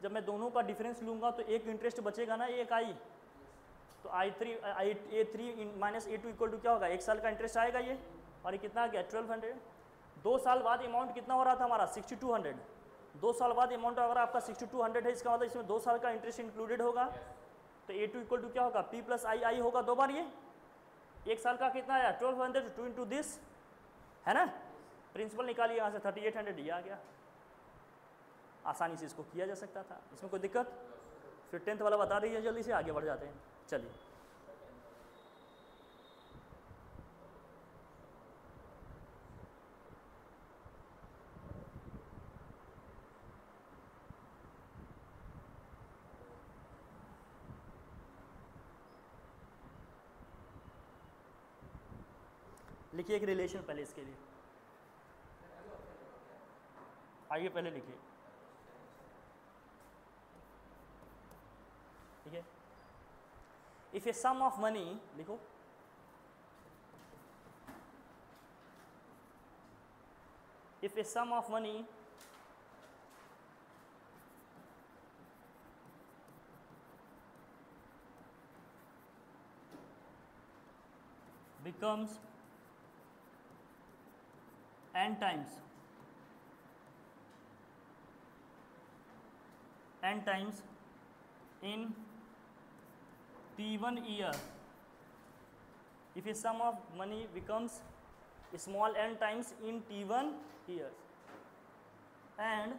जब मैं दोनों का डिफरेंस लूँगा तो एक इंटरेस्ट बचेगा ना, एक आई। तो A3 minus A2 equal to क्या होगा? 1 साल का इंटरेस्ट आएगा ये, और ये कितना आ गया? 1200। 2 साल बाद अमाउंट कितना हो रहा था हमारा? 6200। 2 साल बाद अमाउंट अगर आपका 6200 है, इसका मतलब इसमें 2 साल का इंटरेस्ट इंक्लूडेड होगा। तो A2 इक्वल टू क्या होगा? P प्लस आई होगा 2 बार। ये 1 साल का कितना आया? 1200 2 इंटू दिस, है ना। प्रिंसिपल निकालिए यहाँ से, 3800 ये आ गया। आसानी से इसको किया जा सकता था, इसमें कोई दिक्कत? फिर 10th वाला बता दीजिए, जल्दी से आगे बढ़ जाते हैं। चलिए, लिखिए एक रिलेशन पहले इसके लिए। आइए पहले लिखिए, ठीक है। If a sum of money, लिखो, if a sum of money becomes n times in T1 year, if a sum of money becomes small n times in T1 years and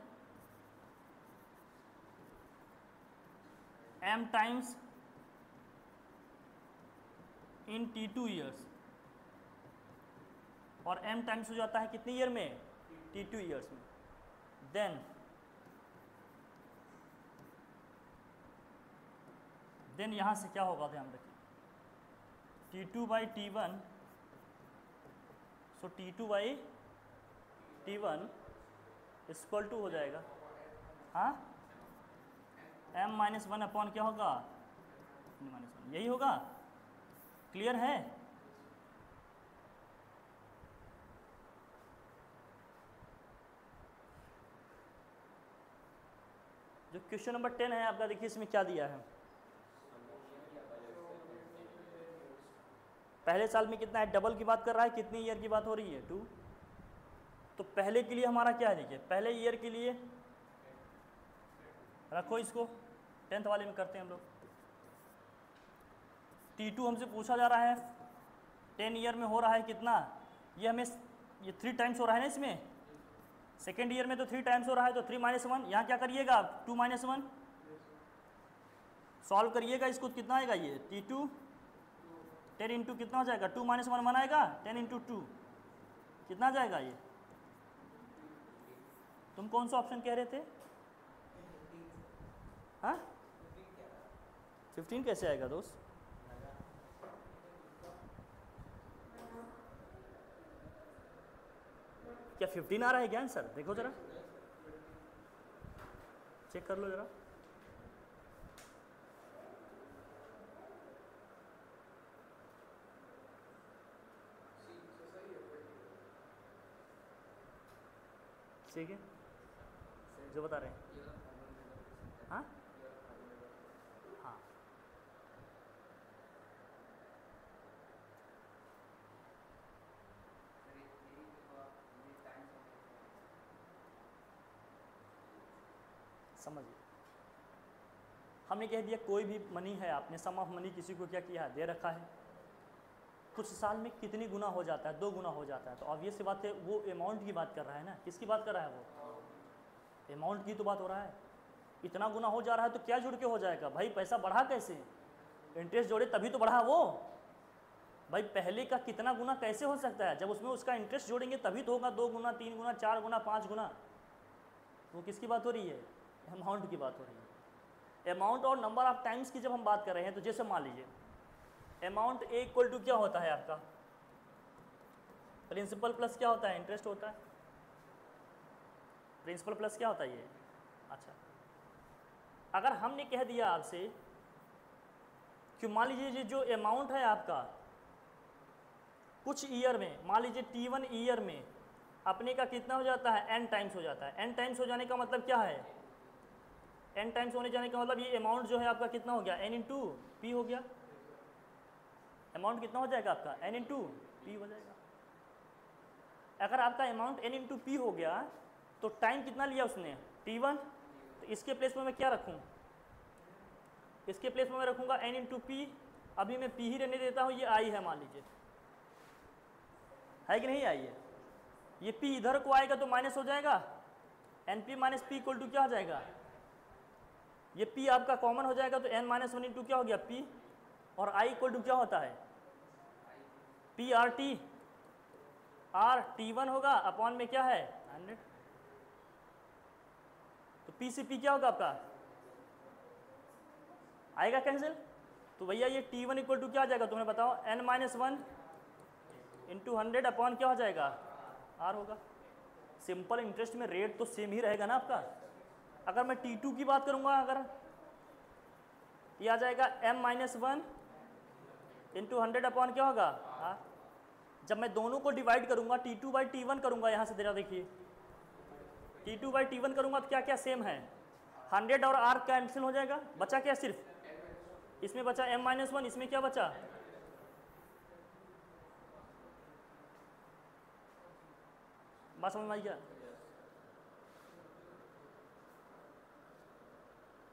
m times in T2 years, और m times हो जाता है कितने year में, T2 years में, then यहाँ से क्या होगा ध्यान रखिए, T2 by T1, so T2 by T1 equal to हो जाएगा, हाँ, m माइनस वन अपॉन क्या होगा, -1, यही होगा, क्लियर है। जो क्वेश्चन नंबर 10 है आपका, देखिए इसमें क्या दिया है, पहले साल में कितना है, डबल की बात कर रहा है, कितनी ईयर की बात हो रही है, 2। तो पहले के लिए हमारा क्या है, देखिए पहले ईयर के लिए रखो इसको, 10th वाले में करते हैं हम लोग। T2 हमसे पूछा जा रहा है 10 ईयर में हो रहा है कितना, ये हमें ये 3 टाइम्स हो रहा है ना इसमें, सेकेंड ईयर में तो 3 टाइम्स हो रहा है, तो 3 - 1, यहाँ क्या करिएगा आप, 2 - 1 सॉल्व करिएगा इसको, कितना आएगा ये, T2 10 इंटू कितना हो जाएगा, 2 - 1 बनाएगा, 10 इंटू 2 कितना जाएगा ये, तुम कौन सा ऑप्शन कह रहे थे, हाँ 15 कैसे आएगा दोस्त, क्या 15 आ रहा है क्या आंसर, देखो जरा चेक कर लो जरा, ठीक है जो बता रहे हैं, हाँ हाँ समझिए, हमने कह दिया कोई भी मनी है, आपने सम ऑफ मनी किसी को क्या किया, दे रखा है, कुछ साल में कितनी गुना हो जाता है, 2 गुना हो जाता है, तो ऑब्वियस सी बात है वो अमाउंट की बात कर रहा है ना, किसकी बात कर रहा है, वो अमाउंट की तो बात हो रहा है, इतना गुना हो जा रहा है तो क्या जुड़ के हो जाएगा भाई, पैसा बढ़ा कैसे, इंटरेस्ट जोड़े तभी तो बढ़ा वो, भाई पहले का कितना गुना कैसे हो सकता है, जब उसमें उसका इंटरेस्ट जोड़ेंगे तभी तो होगा, 2 गुना 3 गुना 4 गुना 5 गुना, वो किसकी बात हो रही है, अमाउंट की बात हो रही है। अमाउंट और नंबर ऑफ टाइम्स की जब हम बात कर रहे हैं, तो जैसे मान लीजिए अमाउंट ए इक्वल टू क्या होता है आपका, प्रिंसिपल प्लस क्या होता है, इंटरेस्ट होता है, प्रिंसिपल प्लस क्या होता है ये, अच्छा अगर हमने कह दिया आपसे कि मान लीजिए ये जो अमाउंट है आपका कुछ ईयर में, मान लीजिए T1 ईयर में अपने का कितना हो जाता है, n टाइम्स हो जाता है, n टाइम्स हो जाने का मतलब क्या है, n टाइम्स होने जाने का मतलब ये अमाउंट जो है आपका कितना हो गया, n इंटू पी हो गया, अमाउंट कितना हो जाएगा आपका, n इंटू पी हो जाएगा। अगर आपका अमाउंट n इंटू पी हो गया तो टाइम कितना लिया उसने, T1, तो इसके प्लेस में मैं क्या रखूँ, इसके प्लेस में मैं रखूँगा n इंटू पी, अभी मैं p ही रहने देता हूँ, ये आई है मान लीजिए, है कि नहीं आई है, ये p इधर को आएगा तो माइनस हो जाएगा, np minus P equal to क्या हो जाएगा, ये p आपका कॉमन हो जाएगा तो n - 1 इंटू क्या हो गया p, और i इक्वल टू क्या होता है p r t, r T1 होगा अपॉन में क्या है 100, तो p से p क्या होगा आपका, आएगा कैंसिल, तो भैया ये T1 इक्वल टू क्या आ जाएगा, तुम्हें बताओ, n - 1 इंटू 100 अपॉन क्या हो जाएगा, r होगा। सिंपल इंटरेस्ट में रेट तो सेम ही रहेगा ना आपका, अगर मैं T2 की बात करूंगा, अगर ये आ जाएगा m - 1 इंटू 100 अपॉन क्या होगा r, जब मैं दोनों को डिवाइड करूंगा T2 बाई T1 करूंगा, यहाँ से जरा देखिए T2 बाई T1 करूंगा तो क्या क्या सेम है, 100 और r कैंसिल हो जाएगा, बचा क्या, सिर्फ इसमें बचा m - 1, इसमें क्या बचा, बात समझ में आई क्या?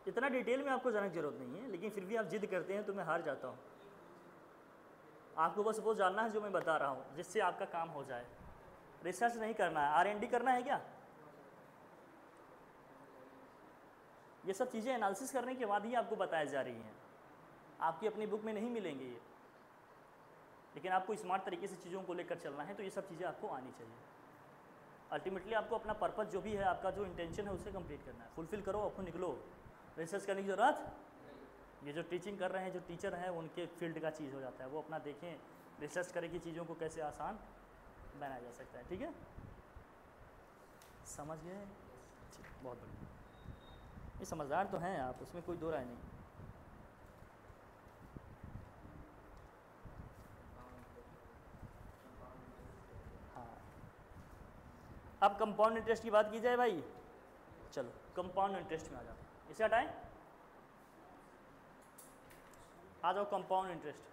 इतना डिटेल में आपको जाने की जरूरत नहीं है, लेकिन फिर भी आप जिद करते हैं तो मैं हार जाता हूँ। आपको बस वो जानना है जो मैं बता रहा हूँ, जिससे आपका काम हो जाए। रिसर्च नहीं करना है, R&D करना है क्या? ये सब चीज़ें एनालिसिस करने के बाद ही आपको बताई जा रही हैं, आपकी अपनी बुक में नहीं मिलेंगे ये। लेकिन आपको स्मार्ट तरीके से चीज़ों को लेकर चलना है, तो ये सब चीज़ें आपको आनी चाहिए। अल्टीमेटली आपको अपना पर्पस जो भी है, आपका जो इंटेंशन है, उसे कंप्लीट करना है। फुलफिल करो, आपको निकलो। रिसर्च करने की ज़रूरत, ये जो टीचिंग कर रहे हैं, जो टीचर हैं, उनके फील्ड का चीज़ हो जाता है। वो अपना देखें, रिसर्च करें कि चीज़ों को कैसे आसान बनाया जा सकता है। ठीक है, समझ गए? बहुत बढ़िया, ये समझदार तो हैं आप, उसमें कोई दो राय नहीं। हाँ, अब कंपाउंड इंटरेस्ट की बात की जाए भाई। चलो कंपाउंड इंटरेस्ट में आ जाते हैं, इसे हटाएं, आ जाओ कंपाउंड इंटरेस्ट।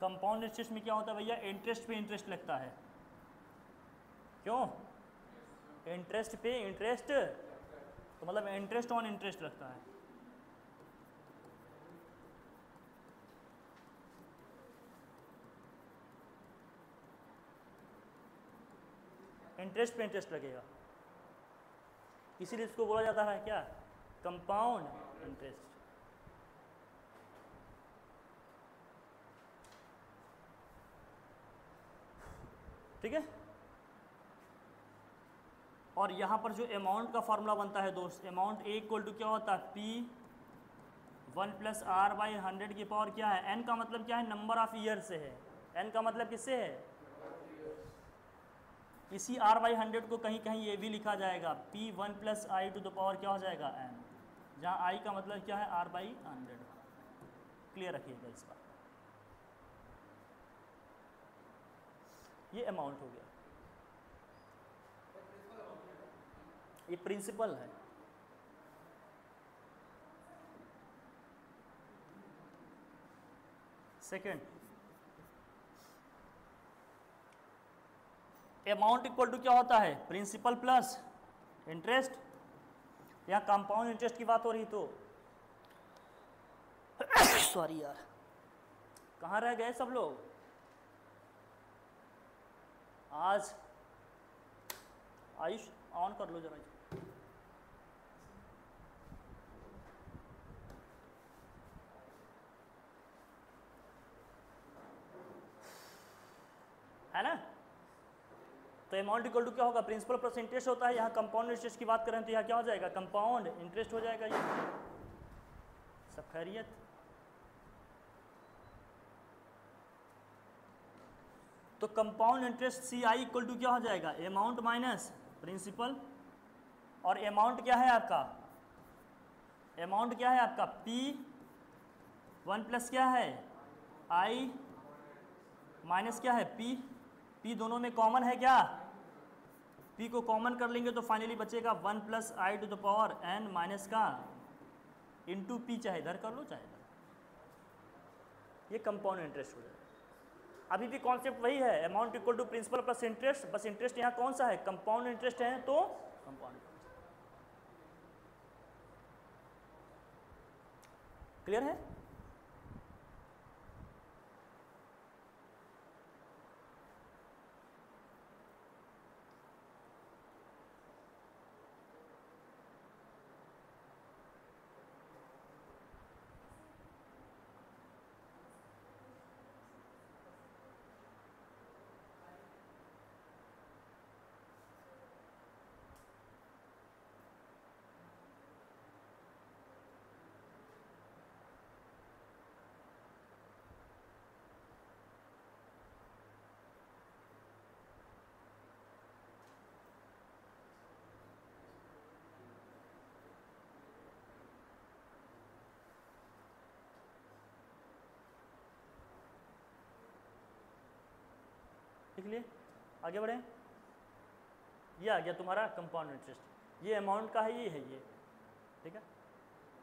कंपाउंड इंटरेस्ट में क्या होता है भैया? इंटरेस्ट पे इंटरेस्ट लगता है। क्यों? इंटरेस्ट पे इंटरेस्ट, तो मतलब इंटरेस्ट ऑन इंटरेस्ट लगता है। इंटरेस्ट पे इंटरेस्ट लगेगा, इसीलिए इसको बोला जाता है क्या? Compound interest. ठीक है, और यहाँ पर जो अमाउंट का फॉर्मूला बनता है दोस्त, अमाउंट ए इक्वल टू क्या होता है? P1 + R/100 की पावर क्या है? n का मतलब क्या है? नंबर ऑफ ईयर से है। n का मतलब किससे है? इसी R/100 को कहीं कहीं ये भी लिखा जाएगा, P1 + I to the power क्या हो जाएगा? n, जहाँ I का मतलब क्या है? R/100। क्लियर रखिएगा इस बात, ये अमाउंट हो गया, ये प्रिंसिपल है। सेकंड, अमाउंट इक्वल टू क्या होता है? Principal plus interest. यहाँ कंपाउंड इंटरेस्ट की बात हो रही तो सॉरी यार, कहाँ रह गए सब लोग? आज आयुष ऑन कर लो जरा, है ना? तो अमाउंट इक्वल टू क्या होगा? प्रिंसिपल प्लस इंटरेस्ट होता है। यहाँ कंपाउंड इंटरेस्ट की बात करें तो यहाँ क्या हो जाएगा? कंपाउंड इंटरेस्ट हो जाएगा। ये सब खैरियत? तो compound interest CI equal to क्या हो जाएगा? Amount minus principal. और अमाउंट क्या है आपका? अमाउंट क्या है आपका? P1 प्लस क्या है? I माइनस क्या है? P दोनों में कॉमन है क्या? P को कॉमन कर लेंगे तो फाइनली बचेगा 1 + I to the power n minus का इंटू P, चाहे इधर कर लो चाहे इधर। ये कंपाउंड इंटरेस्ट हो जाएगा। अभी भी कॉन्सेप्ट वही है, amount equal to principal plus interest, बस इंटरेस्ट यहाँ कौन सा है? कंपाउंड इंटरेस्ट है, तो कंपाउंड। क्लियर है? लिख लिए, आगे बढ़े। ये आ गया तुम्हारा कंपाउंड इंटरेस्ट, ये अमाउंट का है, ये है ये, ठीक है।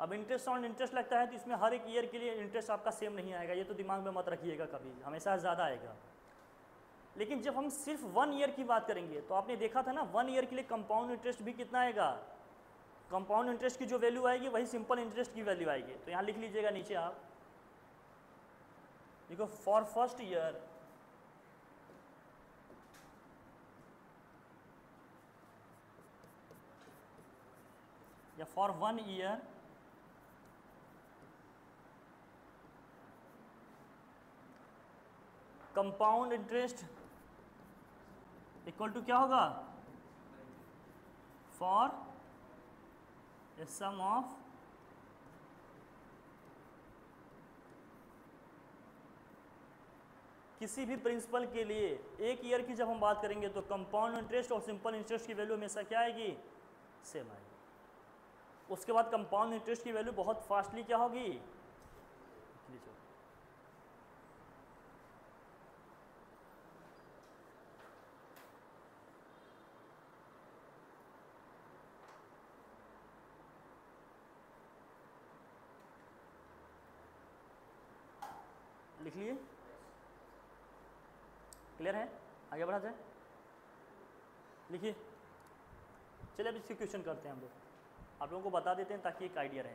अब इंटरेस्ट ऑन इंटरेस्ट लगता है तो इसमें हर एक ईयर के लिए इंटरेस्ट आपका सेम नहीं आएगा, ये तो दिमाग में मत रखिएगा कभी, हमेशा ज़्यादा आएगा। लेकिन जब हम सिर्फ 1 ईयर की बात करेंगे तो आपने देखा था ना 1 ईयर के लिए कंपाउंड इंटरेस्ट भी कितना आएगा, कंपाउंड इंटरेस्ट की जो वैल्यू आएगी वही सिंपल इंटरेस्ट की वैल्यू आएगी। तो यहाँ लिख लीजिएगा नीचे आप, देखो फॉर फर्स्ट ईयर या for 1 year compound interest equal to क्या होगा, फॉर ए सम ऑफ किसी भी प्रिंसिपल के लिए 1 ईयर की जब हम बात करेंगे तो कंपाउंड इंटरेस्ट और सिंपल इंटरेस्ट की वैल्यू हमेशा क्या आएगी, सेम आएगी। उसके बाद कंपाउंड इंटरेस्ट की वैल्यू बहुत फास्टली क्या होगी, लिख लिए, क्लियर है, आगे बढ़ा जाए, लिखिए। चलिए अब इसके क्वेश्चन करते हैं हम लोग, आप लोगों को बता देते हैं ताकि एक आइडिया रहे।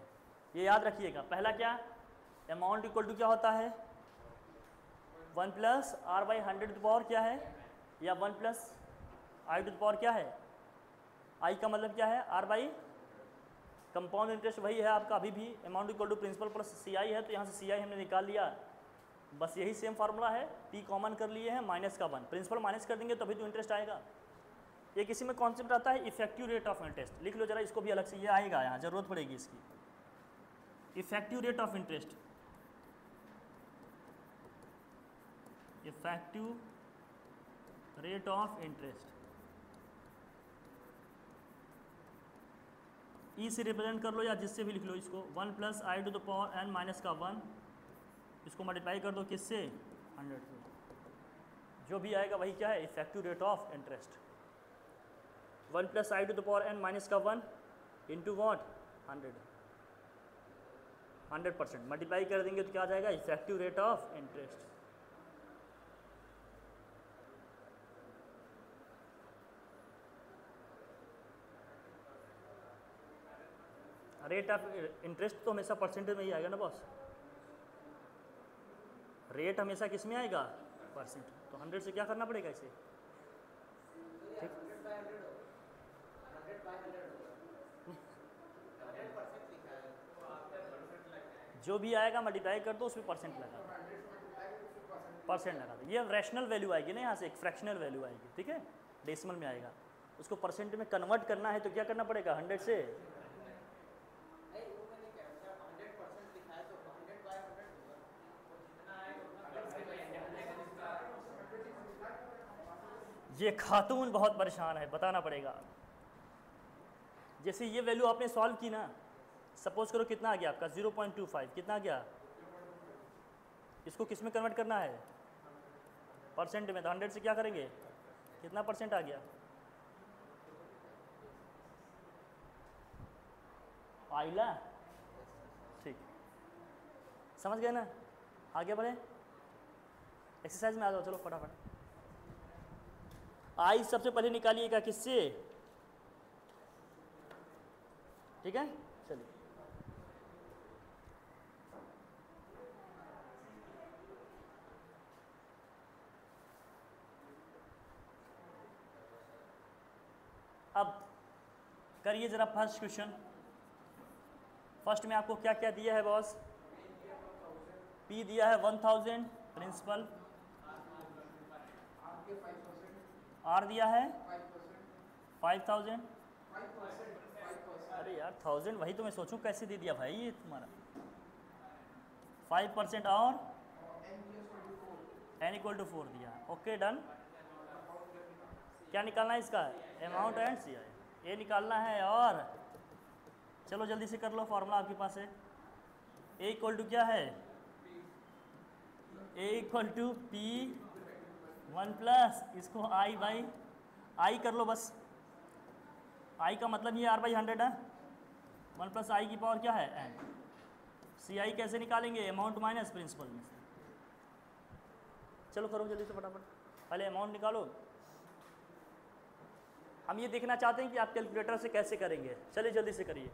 ये याद रखिएगा, पहला क्या, अमाउंट इक्वल टू क्या होता है 1 plus R by 100 to power क्या है, या 1 प्लस आई टू पावर क्या है, आई का मतलब क्या है आर बाई, कंपाउंड इंटरेस्ट वही है आपका अभी भी, amount equal to principal plus C I है, तो यहाँ से सी आई हमने निकाल लिया, बस यही सेम फार्मूला है, पी कॉमन कर लिए हैं, माइनस का 1, प्रिंसिपल माइनस कर देंगे तभी तो इंटरेस्ट आएगा। एक इसी में कॉन्सेप्ट आता है इफेक्टिव रेट ऑफ इंटरेस्ट, लिख लो जरा इसको भी अलग से, ये आएगा यहाँ जरूरत पड़ेगी इसकी, effective rate of interest, effective rate of interest, E से रिप्रेजेंट कर लो या जिससे भी लिख लो इसको, 1 plus I to the power n minus का 1, इसको मल्टीप्लाई कर दो किससे 100 से, जो भी आएगा वही क्या है effective rate of interest, 1 plus I to the power n minus का 1 इंटू वॉट 100% मल्टीप्लाई कर देंगे तो क्या आ जाएगा effective rate of interest. Rate of interest तो हमेशा परसेंटेज में ही आएगा ना बॉस, रेट हमेशा किस में आएगा परसेंट, तो 100 से क्या करना पड़ेगा इसे, ठीक, जो भी आएगा मल्टीप्लाई कर दो उसमें परसेंट लगा दो, ये रैशनल वैल्यू आएगी ना, यहाँ से एक फ्रैक्शनल वैल्यू आएगी, ठीक है, डेसिमल में आएगा, उसको परसेंट में कन्वर्ट करना है तो क्या करना पड़ेगा 100 से, ये खातून बहुत परेशान है, बताना पड़ेगा। जैसे ये वैल्यू आपने सॉल्व की ना, सपोज करो कितना आ गया आपका 0.25, कितना आ गया, इसको किस में कन्वर्ट करना है परसेंट में, तो 100 से क्या करेंगे कितना परसेंट आ गया, आइला, ठीक, समझ गए ना, आगे बढ़े, एक्सरसाइज में आ जाओ, चलो फटाफट। आई सबसे पहले निकालिएगा किससे, ठीक है, चलिए अब करिए जरा फर्स्ट क्वेश्चन। फर्स्ट में आपको क्या क्या दिया है बॉस, पी दिया है 1000 प्रिंसिपल, आर दिया है 5000, अरे यार 1000 वही तो मैं सोचूं कैसे दे दिया भाई ये तुम्हारा, 5% और n इक्वल टू 4 दिया, ओके डन। क्या निकालना है इसका, अमाउंट एंड सी आई, ये निकालना है, और चलो जल्दी से कर लो, फॉर्मूला आपके पास है, ए इक्वल टू क्या है, ए इक्वल टू पी 1 प्लस इसको आई बाई आई कर लो बस, आई का मतलब ये r/100 है, 1 प्लस आई की पावर क्या है एन। सी आई कैसे निकालेंगे, अमाउंट माइनस प्रिंसिपल में से। चलो करो जल्दी से फटाफट, पहले अमाउंट निकालो। हम ये देखना चाहते हैं कि आप कैलकुलेटर से कैसे करेंगे, चलिए जल्दी से करिए।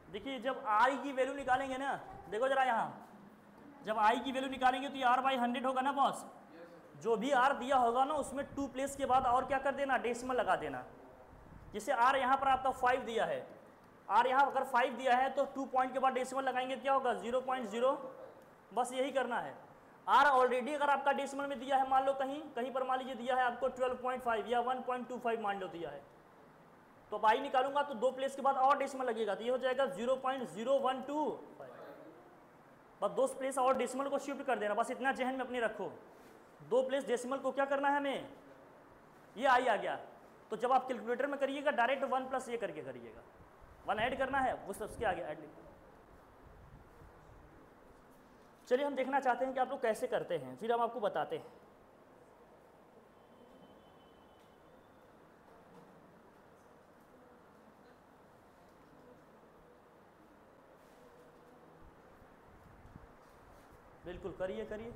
देखिए जब आई की वैल्यू निकालेंगे ना, देखो जरा यहाँ, जब आई की वैल्यू निकालेंगे तो ये r बाई 100 होगा ना बॉस। जो भी r दिया होगा ना उसमें 2 प्लेस के बाद और क्या कर देना, डेसिमल लगा देना। जैसे r यहाँ पर आपका 5 दिया है, r यहाँ अगर 5 दिया है तो 2 पॉइंट के बाद डेसिमल लगाएंगे, क्या होगा 0.0, बस यही करना है। r ऑलरेडी अगर आपका डेसिमल में दिया है, मान लो कहीं पर मान लीजिए दिया है आपको 12.5 या 1.25 मान लो दिया है, तो अब आई निकालूंगा तो 2 प्लेस के बाद और डेसिमल लगेगा, तो ये हो जाएगा 0.0125। बस 2 प्लेस और डेसिमल को शिफ्ट कर देना, बस इतना जहन में अपने रखो। 2 प्लेस डेसिमल को क्या करना है हमें, ये आई आ गया। तो जब आप कैलकुलेटर में करिएगा डायरेक्ट 1 प्लस ये करके करिएगा, 1 ऐड करना है वो सबके आगे ऐड लिखो। चलिए हम देखना चाहते हैं कि आप लोग कैसे करते हैं, फिर हम आपको बताते हैं। बिल्कुल करिए करिए।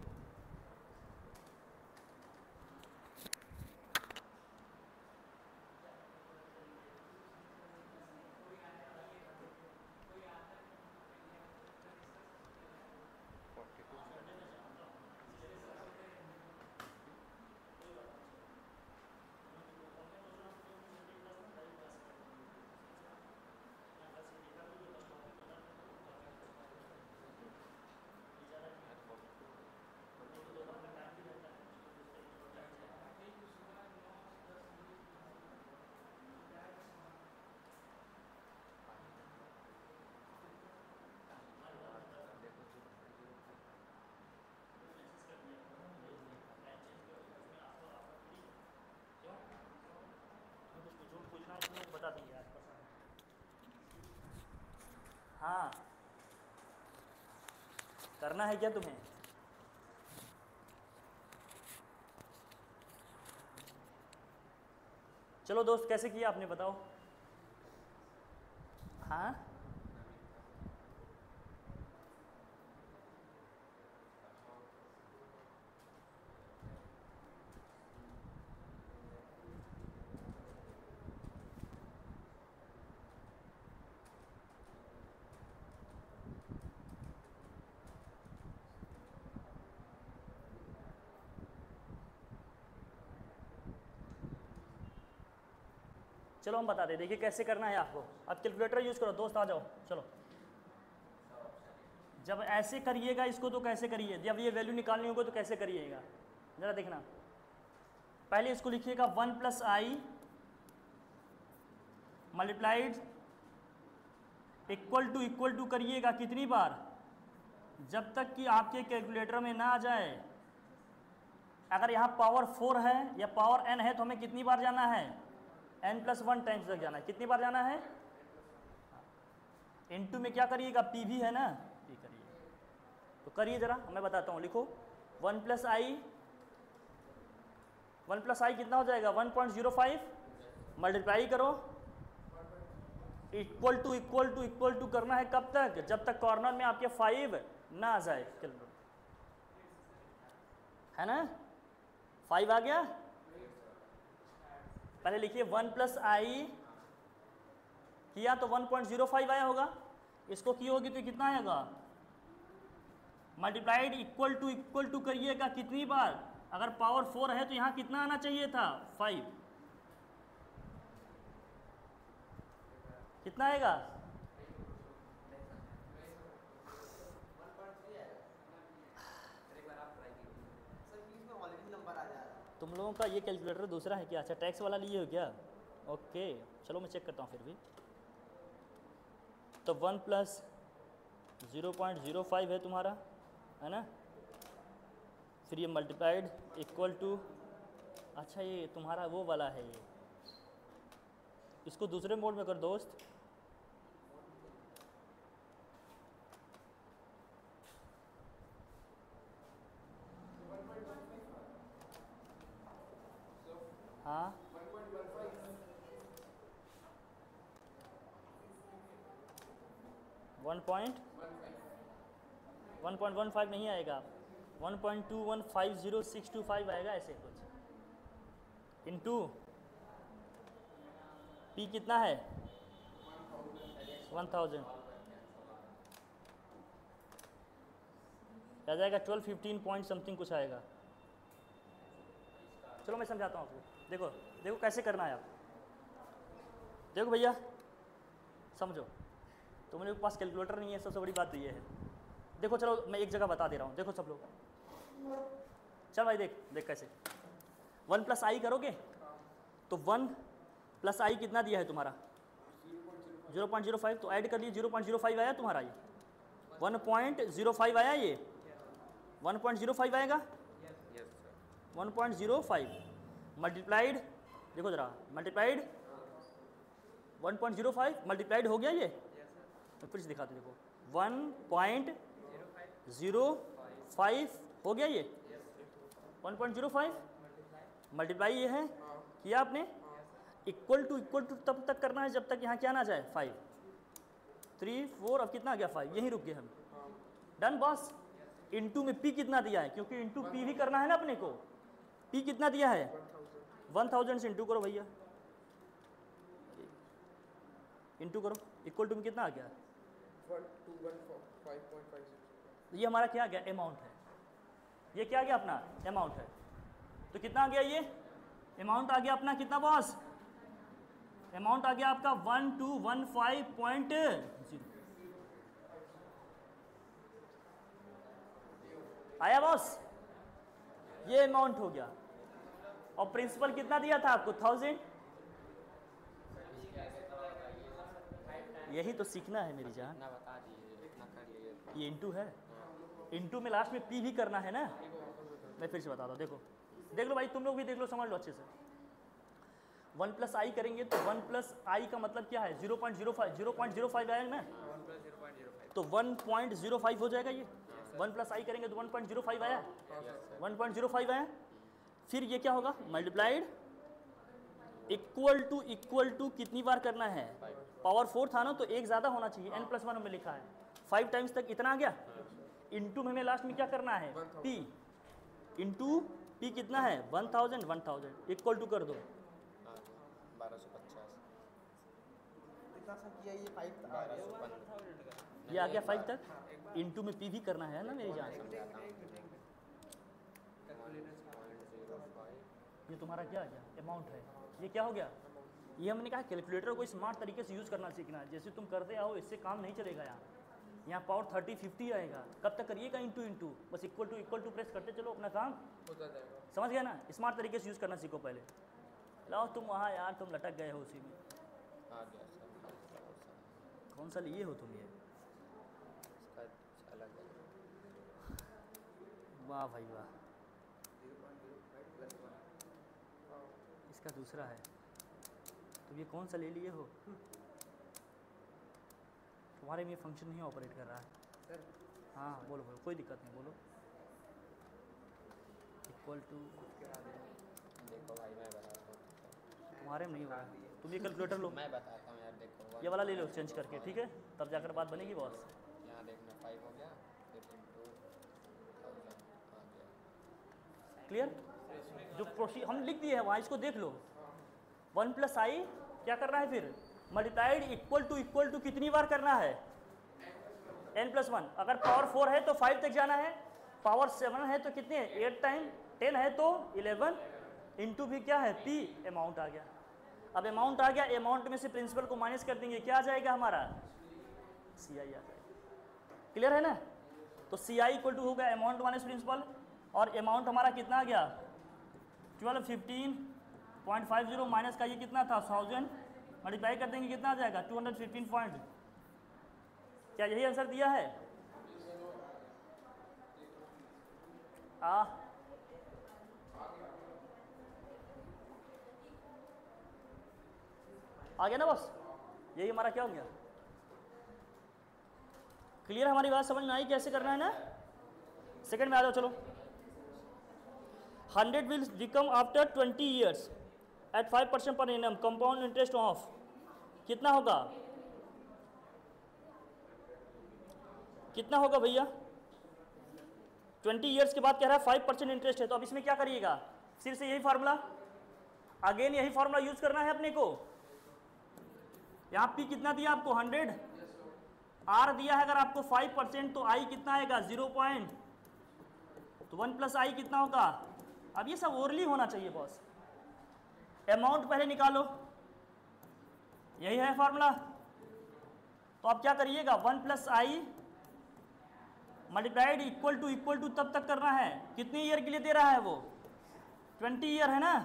बता देंगे आज हाँ करना है क्या तुम्हें। चलो दोस्त कैसे किया आपने बताओ। हाँ चलो हम बता दें, देखिए कैसे करना है आपको। अब कैलकुलेटर यूज़ करो दोस्त, आ जाओ चलो। जब ऐसे करिएगा इसको तो कैसे करिए, जब ये वैल्यू निकालनी होगी तो कैसे करिएगा ज़रा देखना। पहले इसको लिखिएगा 1 plus I multiplied equal to करिएगा कितनी बार, जब तक कि आपके कैलकुलेटर में ना आ जाए। अगर यहाँ पावर 4 है या पावर n है तो हमें कितनी बार जाना है, n+1 टाइम्स तक जाना है। कितनी बार जाना है, इनटू में क्या करिएगा, पी भी है ना, पी करिए। तो करिए जरा, मैं बताता हूँ, लिखो 1 प्लस आई कितना हो जाएगा 1.05, मल्टीप्लाई करो इक्वल टू करना है कब तक, जब तक कॉर्नर में आपके 5 ना आ जाए, है ना। 5 आ गया, पहले लिखिए 1 प्लस आई किया तो 1.05 आया होगा, इसको की होगी तो कितना आएगा, मल्टीप्लाइड इक्वल टू करिएगा कितनी बार, अगर पावर 4 है तो यहाँ कितना आना चाहिए था 5, कितना आएगा, तुम लोगों का ये कैलकुलेटर दूसरा है क्या, अच्छा टैक्स वाला लिए हो क्या, ओके चलो मैं चेक करता हूँ फिर भी। तो 1 प्लस 0.05 है तुम्हारा, है ना, फिर ये मल्टीप्लाइड इक्वल टू, अच्छा ये तुम्हारा वो वाला है, ये इसको दूसरे मोड में कर दोस्त। हाँ 1.15 नहीं आएगा, 1.2150625 आएगा ऐसे कुछ, इनटू पी कितना है 1000 आ जाएगा 12-15 पॉइंट समथिंग कुछ आएगा। चलो मैं समझाता हूँ आपको, देखो देखो कैसे करना है आप, देखो भैया समझो, तो मेरे पास कैलकुलेटर नहीं है, सबसे बड़ी बात तो ये है। देखो चलो मैं एक जगह बता दे रहा हूँ, देखो सब लोग, चल भाई देख देख कैसे 1 + i करोगे तो 1 + i कितना दिया है तुम्हारा 0.05, तो ऐड कर लिए 0.05 आया तुम्हारा, ये 1.05 आया, ये 1.05 आएगा, 1.05 मल्टीप्लाइड, देखो जरा मल्टीप्लाइड 1.05 मल्टीप्लाइड हो गया, ये मैं फिर से दिखाते देखो 1.05 हो गया, ये 1.05 मल्टीप्लाई ये है किया आपने, इक्वल टू तब तक करना है जब तक यहाँ क्या ना जाए 5 3 4, अब कितना आ गया 5, यहीं रुक गए हम, डन बॉस। इनटू में पी कितना दिया है, क्योंकि इनटू पी भी करना है ना अपने को, पी कितना दिया है 1000 से इनटू करो भैया, इनटू करो, इक्वल टू में कितना आ गया 1215.56, ये हमारा क्या आ गया अमाउंट है, ये क्या आ गया अपना अमाउंट है, तो कितना आ गया ये अमाउंट आ गया अपना कितना बॉस, अमाउंट आ गया आपका 1215.0 आया बॉस, ये अमाउंट हो गया। और प्रिंसिपल कितना दिया था आपको 1000, यही तो सीखना है मेरी जान, ये इनटू है, इनटू में लास्ट में पी भी करना है ना, मैं फिर से बता दूँ, देखो देख लो भाई, तुम लोग भी देख लो, समझ लो अच्छे से। 1 + i करेंगे तो 1 + i का मतलब क्या है 0.05 आएगा ना, तो 1.05 हो जाएगा ये, 1 + i करेंगे तो 1.05 आया, 1.05 आया, फिर ये क्या होगा मल्टीप्लाइड इक्वल टू कितनी बार करना है, पावर 4 था ना, तो एक ज़्यादा होना चाहिए, n+1 हमें लिखा है, 5 टाइम्स तक इतना आ गया, इनटू में हमें लास्ट में क्या करना है p, इनटू p कितना है 1000 इक्वल टू कर दो 1250, ये आ गया 5 तक, इनटू में p भी करना है ना मेरी जान, ये तुम्हारा क्या आ गया अमाउंट है, ये क्या हो गया, ये हमने कहा कैलकुलेटर को स्मार्ट तरीके से यूज़ करना सीखना है, जैसे तुम करते आओ इससे काम नहीं चलेगा, यहाँ पावर 30-50 आएगा, कब तक करिएगा इनटू, बस इक्वल टू प्रेस करते चलो, अपना काम होता जाएगा, समझ गया ना, स्मार्ट तरीके से यूज़ करना सीखो पहले। लाओ तुम वहाँ यार, तुम लटक गए हो उसी में, आ गया सर, कौन सा लिए हो तुम ये, इसका अलग है, वाह भाई वाह, इसका दूसरा है, तो ये कौन सा ले लिए हो, तुम्हारे में फंक्शन नहीं ऑपरेट कर रहा है सर, हाँ बोलो बोलो, कोई दिक्कत नहीं, बोलो इक्वल टू, देखो भाई मैं बताता हूँ, तुम्हारे में नहीं हो रहा, तुम ये कैलकुलेटर लो, मैं बताता हूँ यार, देखो ये वाला ले लो चेंज करके, ठीक है, तब जाकर बात बनेगी बॉस। यहाँ देखना 5 हो गया, फिर इनटू 1000 आ गया, क्लियर, जो प्रोसीड हम लिख दिए हैं वहाँ, इसको देख लो, 1 + i क्या करना है फिर मल्टीप्लाइड इक्वल टू कितनी बार करना है n+1, अगर पावर 4 है तो 5 तक जाना है, पावर 7 है तो कितने 8 टाइम, 10 है तो 11, इनटू भी क्या है p, अमाउंट आ गया। अब अमाउंट आ गया, अमाउंट में से प्रिंसिपल को माइनस कर देंगे, क्या आ जाएगा हमारा CI आ जाएगा, क्लियर है ना, तो CI इक्वल टू हो गया अमाउंट माइनस प्रिंसिपल, और अमाउंट हमारा कितना आ गया 1215.50 माइनस का ये कितना था 1000, मल्टीप्लाई कर देंगे कितना आ जाएगा 215 पॉइंट, क्या यही आंसर दिया है आ गया ना बस, यही हमारा क्या हो गया, क्लियर, हमारी बात समझ में आई कैसे करना है ना। सेकंड में आ जाओ चलो, 100 will become after 20 years, at 5% per annum compound interest of कितना होगा, कितना होगा भैया, 20 ईयर्स के बाद कह रहा है 5% इंटरेस्ट है। तो अब इसमें क्या करिएगा, फिर से यही फार्मूला, अगेन यही फार्मूला यूज करना है अपने को। यहाँ पी कितना दिया आपको 100, आर दिया है अगर आपको 5% तो आई कितना आएगा 0 पॉइंट, तो 1 प्लस आई कितना होगा। अब ये सब ओरली होना चाहिए बॉस। अमाउंट पहले निकालो, यही है फार्मूला। तो आप क्या करिएगा 1 plus I multiplied equal to तब तक करना है, कितनी ईयर के लिए दे रहा है वो 20 ईयर है ना,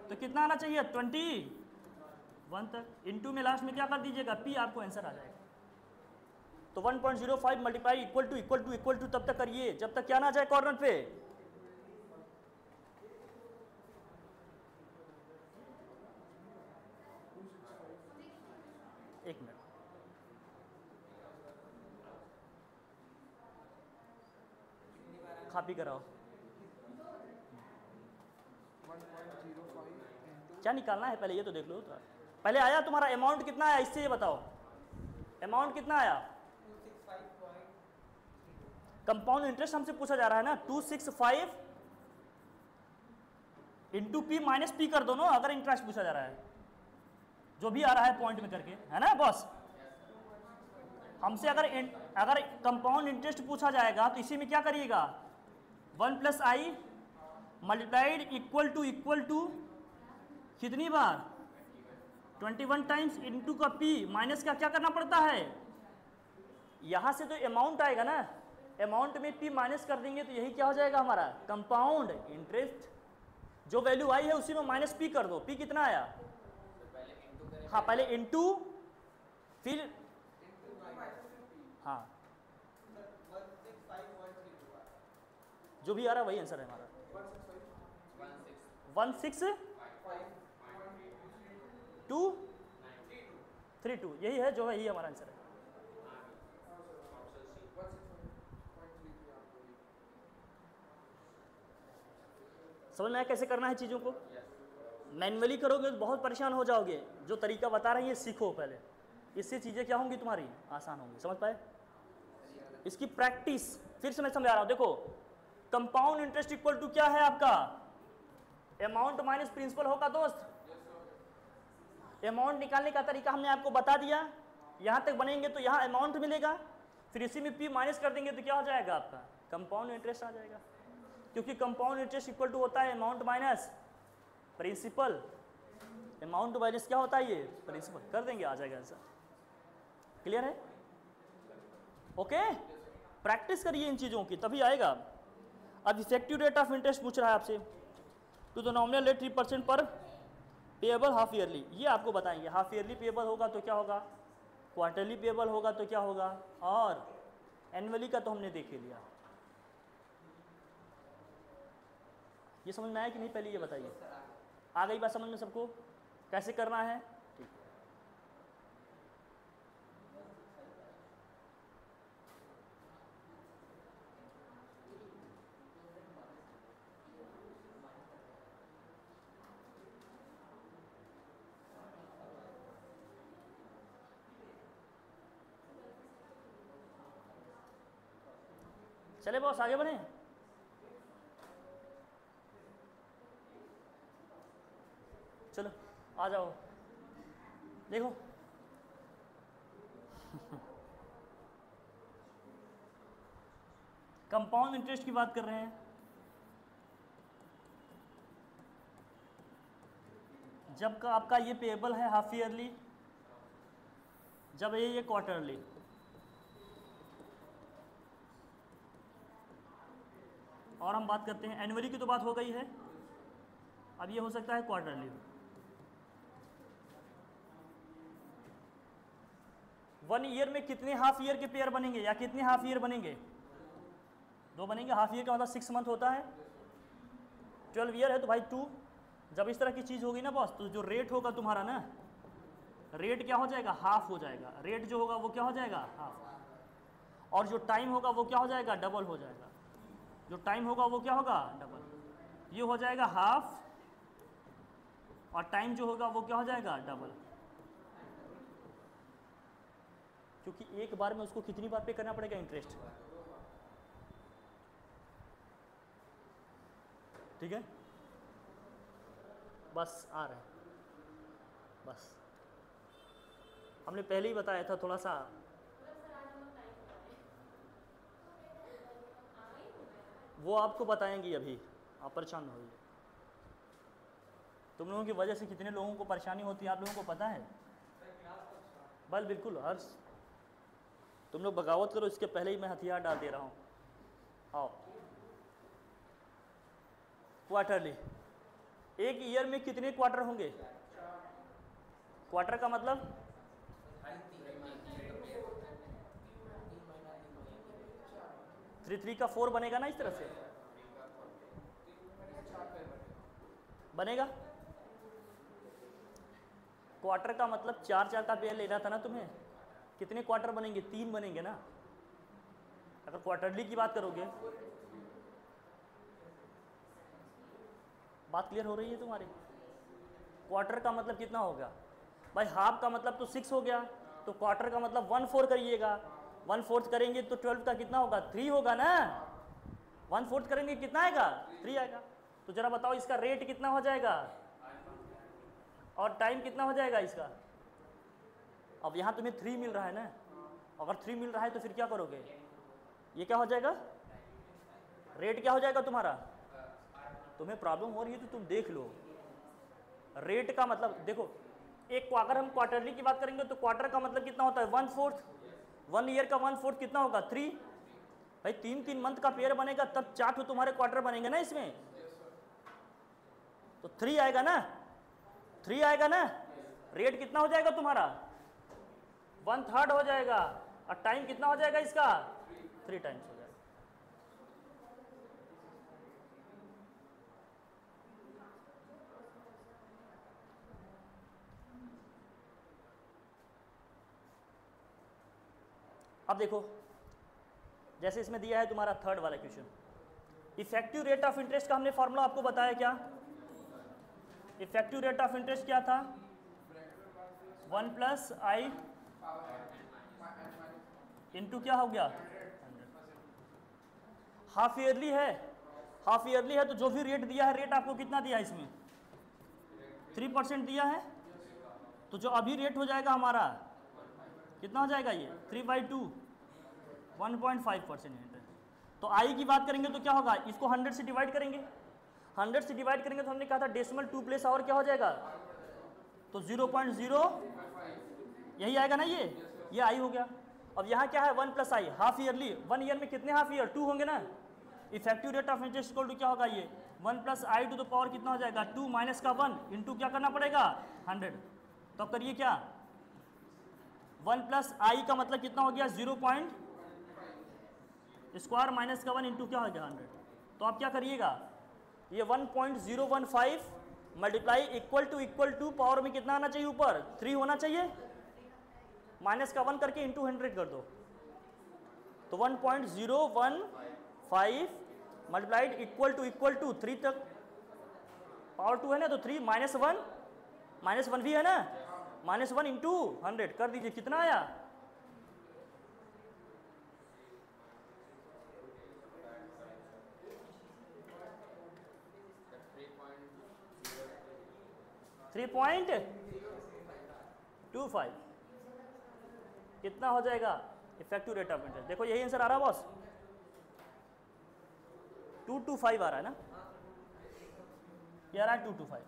तो कितना आना चाहिए 21 तक, इनटू में लास्ट में क्या कर दीजिएगा पी, आपको आंसर आ जाएगा। तो 1.05 मल्टीप्लाई इक्वल टू तब तक करिए जब तक क्या ना आ जाए कॉर्नर पे। एक मिनट, कॉपी कराओ, क्या निकालना है पहले ये तो देख लो। तो पहले आया तुम्हारा अमाउंट कितना आया, इससे ये बताओ अमाउंट कितना आया। कंपाउंड इंटरेस्ट हमसे पूछा जा रहा है ना, 265 इंटू पी माइनस पी कर दो ना, अगर इंटरेस्ट पूछा जा रहा है, जो भी आ रहा है पॉइंट में करके, है ना बॉस। हमसे अगर कंपाउंड इंटरेस्ट पूछा जाएगा तो इसी में क्या करिएगा 1 plus I multiplied equal to कितनी बार 21 टाइम्स इंटू का पी माइनस का क्या करना पड़ता है, यहां से तो अमाउंट आएगा ना, अमाउंट में पी माइनस कर देंगे तो यही क्या हो जाएगा हमारा कंपाउंड इंटरेस्ट। जो वैल्यू आई है उसी में माइनस पी कर दो, पी कितना आया, हाँ पहले इंटू फिर हाँ जो भी आ रहा है वही आंसर है हमारा 16.232, यही है जो है, यही हमारा आंसर है। समझ में आया कैसे करना है चीज़ों को। मैनुअली करोगे तो बहुत परेशान हो जाओगे, जो तरीका बता रहे हैं ये सीखो पहले, इससे चीज़ें क्या होंगी तुम्हारी आसान होंगी। समझ पाए, इसकी प्रैक्टिस फिर से मैं समझा रहा हूँ। देखो कंपाउंड इंटरेस्ट इक्वल टू क्या है आपका, अमाउंट माइनस प्रिंसिपल होगा दोस्त। अमाउंट निकालने का तरीका हमने आपको बता दिया, यहाँ तक बनेंगे तो यहाँ अमाउंट मिलेगा, फिर इसी में पी माइनस कर देंगे तो क्या हो जाएगा आपका कंपाउंड इंटरेस्ट आ जाएगा, क्योंकि कंपाउंड इंटरेस्ट इक्वल टू होता है amount minus principal. Amount minus क्या होता है ये प्रिंसिपल, कर देंगे आ जाएगा आंसर। क्लियर है, ओके। प्रैक्टिस करिए इन चीज़ों की तभी आएगा। अब इफेक्टिव रेट ऑफ इंटरेस्ट पूछ रहा है आपसे, टू द नॉमिनल रेट 3% पर पेएबल हाफ ईयरली, ये आपको बताएंगे। हाफ ईयरली पेएबल होगा तो क्या होगा, क्वार्टरली पेएबल होगा तो क्या होगा, और एनुअली का तो हमने देख ही लिया। ये समझ में आया कि नहीं, पहले ये बताइए। आ गई बात समझ में सबको कैसे करना है। ठीक, चले बॉस आगे बढ़े। चलो आ जाओ, देखो कंपाउंड इंटरेस्ट की बात कर रहे हैं। जब का आपका ये पेएबल है हाफ ईयरली, जब ये क्वार्टरली, और हम बात करते हैं एनुअली की तो बात हो गई है, अब ये हो सकता है क्वार्टरली। 1 ईयर में कितने हाफ ईयर के पेयर बनेंगे या कितने हाफ ईयर बनेंगे, 2 बनेंगे। हाफ ईयर का मतलब 6 मंथ होता है, 12 ईयर है तो भाई 2। जब इस तरह की चीज़ होगी ना बॉस, तो जो रेट होगा तुम्हारा ना, रेट क्या हो जाएगा हाफ हो जाएगा, रेट जो होगा वो क्या हो जाएगा हाफ, और जो टाइम होगा वो क्या हो जाएगा डबल हो जाएगा, जो टाइम होगा वो क्या होगा डबल, ये हो जाएगा हाफ और टाइम जो होगा वो क्या हो जाएगा, डबल, क्योंकि एक बार में उसको कितनी बार पे करना पड़ेगा इंटरेस्ट, ठीक है। बस आ रहा है, बस हमने पहले ही बताया था थोड़ा सा। वो आपको बताएंगी अभी, आप परेशान न होइए। तुम लोगों की वजह से कितने लोगों को परेशानी होती है आप लोगों को पता है। बल बिल्कुल हर्ष, तुम लोग बगावत करो, इसके पहले ही मैं हथियार डाल दे रहा हूँ। आओ, क्वार्टरली, एक ईयर में कितने क्वार्टर होंगे? क्वार्टर का मतलब 3 का 4 बनेगा ना, इस तरह से बनेगा। क्वार्टर का मतलब 4 का पेयर लेना था ना तुम्हें। कितने क्वार्टर बनेंगे? 3 बनेंगे ना, अगर क्वार्टरली की बात करोगे। बात क्लियर हो रही है तुम्हारी? क्वार्टर का मतलब कितना होगा भाई? हाफ का मतलब तो 6 हो गया, तो क्वार्टर का मतलब 1/4 करिएगा। 1/4 करेंगे तो 12 का कितना होगा? 3 होगा ना। 1/4 करेंगे कितना आएगा? 3 आएगा। तो जरा बताओ इसका रेट कितना हो जाएगा और टाइम कितना हो जाएगा इसका? अब यहाँ तुम्हें 3 मिल रहा है ना, अगर 3 मिल रहा है तो फिर क्या करोगे? ये क्या हो जाएगा? रेट क्या हो जाएगा तुम्हारा? तुम्हें प्रॉब्लम हो रही है तो तुम देख लो। रेट का मतलब देखो, एक अगर हम क्वार्टरली की बात करेंगे तो क्वार्टर का मतलब कितना होता है? 1/4। 1 ईयर का 1/4 कितना होगा? 3। भाई 3 मंथ का पेयर बनेगा तब 4 तो तुम्हारे क्वार्टर बनेंगे ना इसमें, तो 3 आएगा ना, 3 आएगा ना। रेट कितना हो जाएगा तुम्हारा? 1/3 हो जाएगा। और टाइम कितना हो जाएगा इसका? 3 टाइम्स हो जाएगा। अब देखो, जैसे इसमें दिया है तुम्हारा थर्ड वाला question, effective rate of interest का हमने फॉर्मूला आपको बताया क्या? इफेक्टिव रेट ऑफ इंटरेस्ट क्या था? 1+i इंटू क्या हो गया? हाफ ईयरली है, हाफ ईयरली है तो जो भी रेट दिया है, रेट आपको कितना दिया है इसमें? 3% दिया है। तो जो अभी रेट हो जाएगा हमारा कितना हो जाएगा? ये 3/2, 1.5% इंटरेस्ट। तो आई की बात करेंगे तो क्या होगा? इसको 100 से डिवाइड करेंगे। 100 से डिवाइड करेंगे तो हमने कहा था डेसिमल 2 प्लेस और क्या हो जाएगा? तो 0.0 यही आएगा ना, ये आई हो गया। अब यहाँ क्या है? 1+i, half yearly. 1 ईयर में कितने हाफ ईयर? 2 होंगे ना। Effective rate of interest equal to क्या होगा? ये 1+i टू द पावर कितना हो जाएगा? 2 माइनस का 1 इंटू क्या करना पड़ेगा? 100। तो अब करिए क्या? 1+i का मतलब कितना हो गया? 0 स्क्वायर माइनस का 1 इंटू क्या हो गया? 100। तो आप क्या करिएगा? ये 1.015 मल्टीप्लाई इक्वल टू पावर में कितना आना चाहिए? ऊपर 3 होना चाहिए, माइनस का 1 करके इंटू 100 कर दो। तो 1.015 मल्टीप्लाइड इक्वल टू 3 तक पावर 2 है ना, तो 3 -1 भी है ना, -1 इंटू 100 कर दीजिए। कितना आया? $3.25 कितना हो जाएगा इफेक्टिव रेट ऑफ इंटरेस्ट? देखो यही आंसर आ रहा है बॉस, 225 आ रहा है ना, ये आ रहा है 225।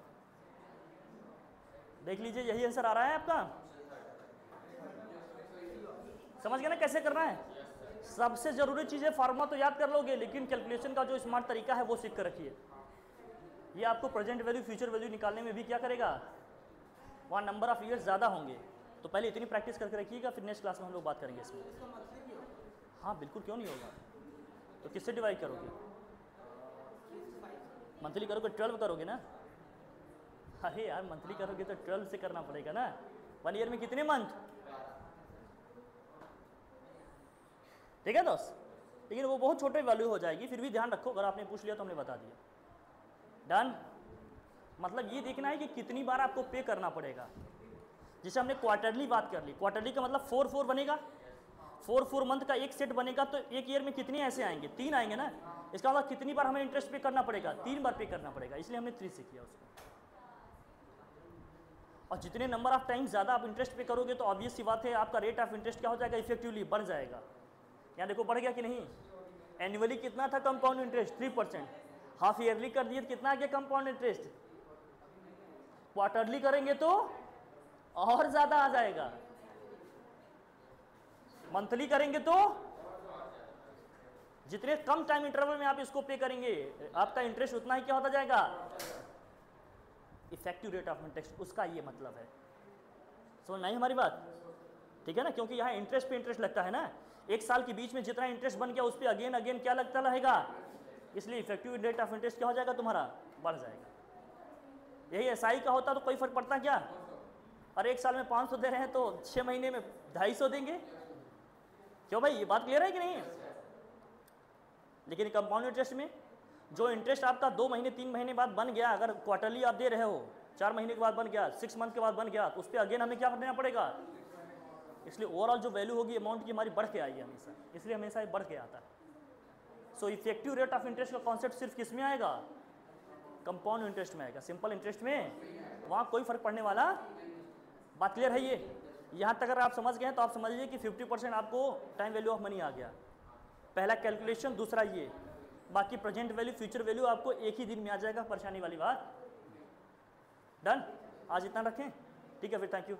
देख लीजिए यही आंसर आ रहा है आपका। समझ गए ना कैसे करना है? सबसे जरूरी चीज़ है, फार्मूला तो याद कर लोगे, लेकिन कैलकुलेशन का जो स्मार्ट तरीका है वो सीख कर रखिए। ये आपको प्रेजेंट वैल्यू फ्यूचर वैल्यू निकालने में भी क्या करेगा? वहाँ नंबर ऑफ ईयर्स ज़्यादा होंगे। तो पहले इतनी प्रैक्टिस करके रखिएगा, फिर नेक्स्ट क्लास में हम लोग बात करेंगे इसमें। हाँ बिल्कुल, क्यों नहीं होगा। तो किससे डिवाइड करोगे? मंथली करोगे? 12 करोगे ना। अरे यार मंथली करोगे तो 12 से करना पड़ेगा ना। 1 ईयर में कितने मंथ? ठीक है दोस्त, लेकिन वो बहुत छोटे वैल्यू हो जाएगी, फिर भी ध्यान रखो। अगर आपने पूछ लिया तो हमने बता दिया। डन। मतलब ये देखना है कि कितनी बार आपको पे करना पड़ेगा। जैसे हमने क्वार्टरली बात कर ली, क्वार्टरली का मतलब 4 बनेगा, 4 मंथ का एक सेट बनेगा, तो एक ईयर में कितने ऐसे आएंगे, 3 आएंगे ना। इसका मतलब कितनी बार हमें इंटरेस्ट पे करना पड़ेगा, 3 बार पे करना पड़ेगा, इसलिए हमने 3 से किया उसको। और जितने नंबर ऑफ टाइम ज़्यादा आप इंटरेस्ट पे करोगे तो ऑब्वियस सी बात है आपका रेट ऑफ इंटरेस्ट क्या हो जाएगा, इफेक्टिवली बढ़ जाएगा। यहाँ देखो बढ़ गया कि नहीं। एनुअली कितना था कंपाउंड इंटरेस्ट 3%, हाफ ईयरली कर दिए तो कितना आ गया कंपाउंड इंटरेस्ट, क्वार्टरली करेंगे तो और ज़्यादा आ जाएगा, मंथली करेंगे तो जितने कम टाइम इंटरवल में आप इसको पे करेंगे आपका इंटरेस्ट उतना ही क्या होता जाएगा, इफेक्टिव रेट ऑफ इंटरेस्ट, उसका ये मतलब है। समझ नहीं हमारी बात, ठीक है ना। क्योंकि यहाँ इंटरेस्ट पे इंटरेस्ट लगता है ना, एक साल के बीच में जितना इंटरेस्ट बन गया उस पर अगेन अगेन क्या लगता रहेगा, इसलिए इफेक्टिव रेट ऑफ इंटरेस्ट क्या हो जाएगा तुम्हारा, बढ़ जाएगा। यही एसआई का होता तो कोई फर्क पड़ता क्या, और एक साल में 500 दे रहे हैं तो 6 महीने में 250 देंगे, क्यों भाई, ये बात क्लियर है कि नहीं। लेकिन कंपाउंड इंटरेस्ट में जो इंटरेस्ट आपका 2 महीने 3 महीने बाद बन गया, अगर क्वार्टरली आप दे रहे हो 4 महीने के बाद बन गया, 6 मंथ के बाद बन गया, तो उस पर अगेन हमें क्या देना पड़ेगा, इसलिए ओवरऑल जो वैल्यू होगी अमाउंट की हमारी बढ़ के आएगी हमेशा, इसलिए हमेशा ये बढ़ के आता है। So effective rate of interest का कॉन्सेप्ट सिर्फ किस में आएगा, कंपाउंड इंटरेस्ट में आएगा। सिंपल इंटरेस्ट में वहाँ कोई फर्क पड़ने वाला, बात क्लियर है। ये यहाँ तक अगर आप समझ गए हैं तो आप समझ लीजिए कि 50% आपको टाइम वैल्यू ऑफ मनी आ गया, पहला कैलकुलेशन, दूसरा ये, बाकी प्रेजेंट वैल्यू फ्यूचर वैल्यू आपको एक ही दिन में आ जाएगा, परेशानी वाली बात। डन, आज इतना रखें, ठीक है फिर, थैंक यू।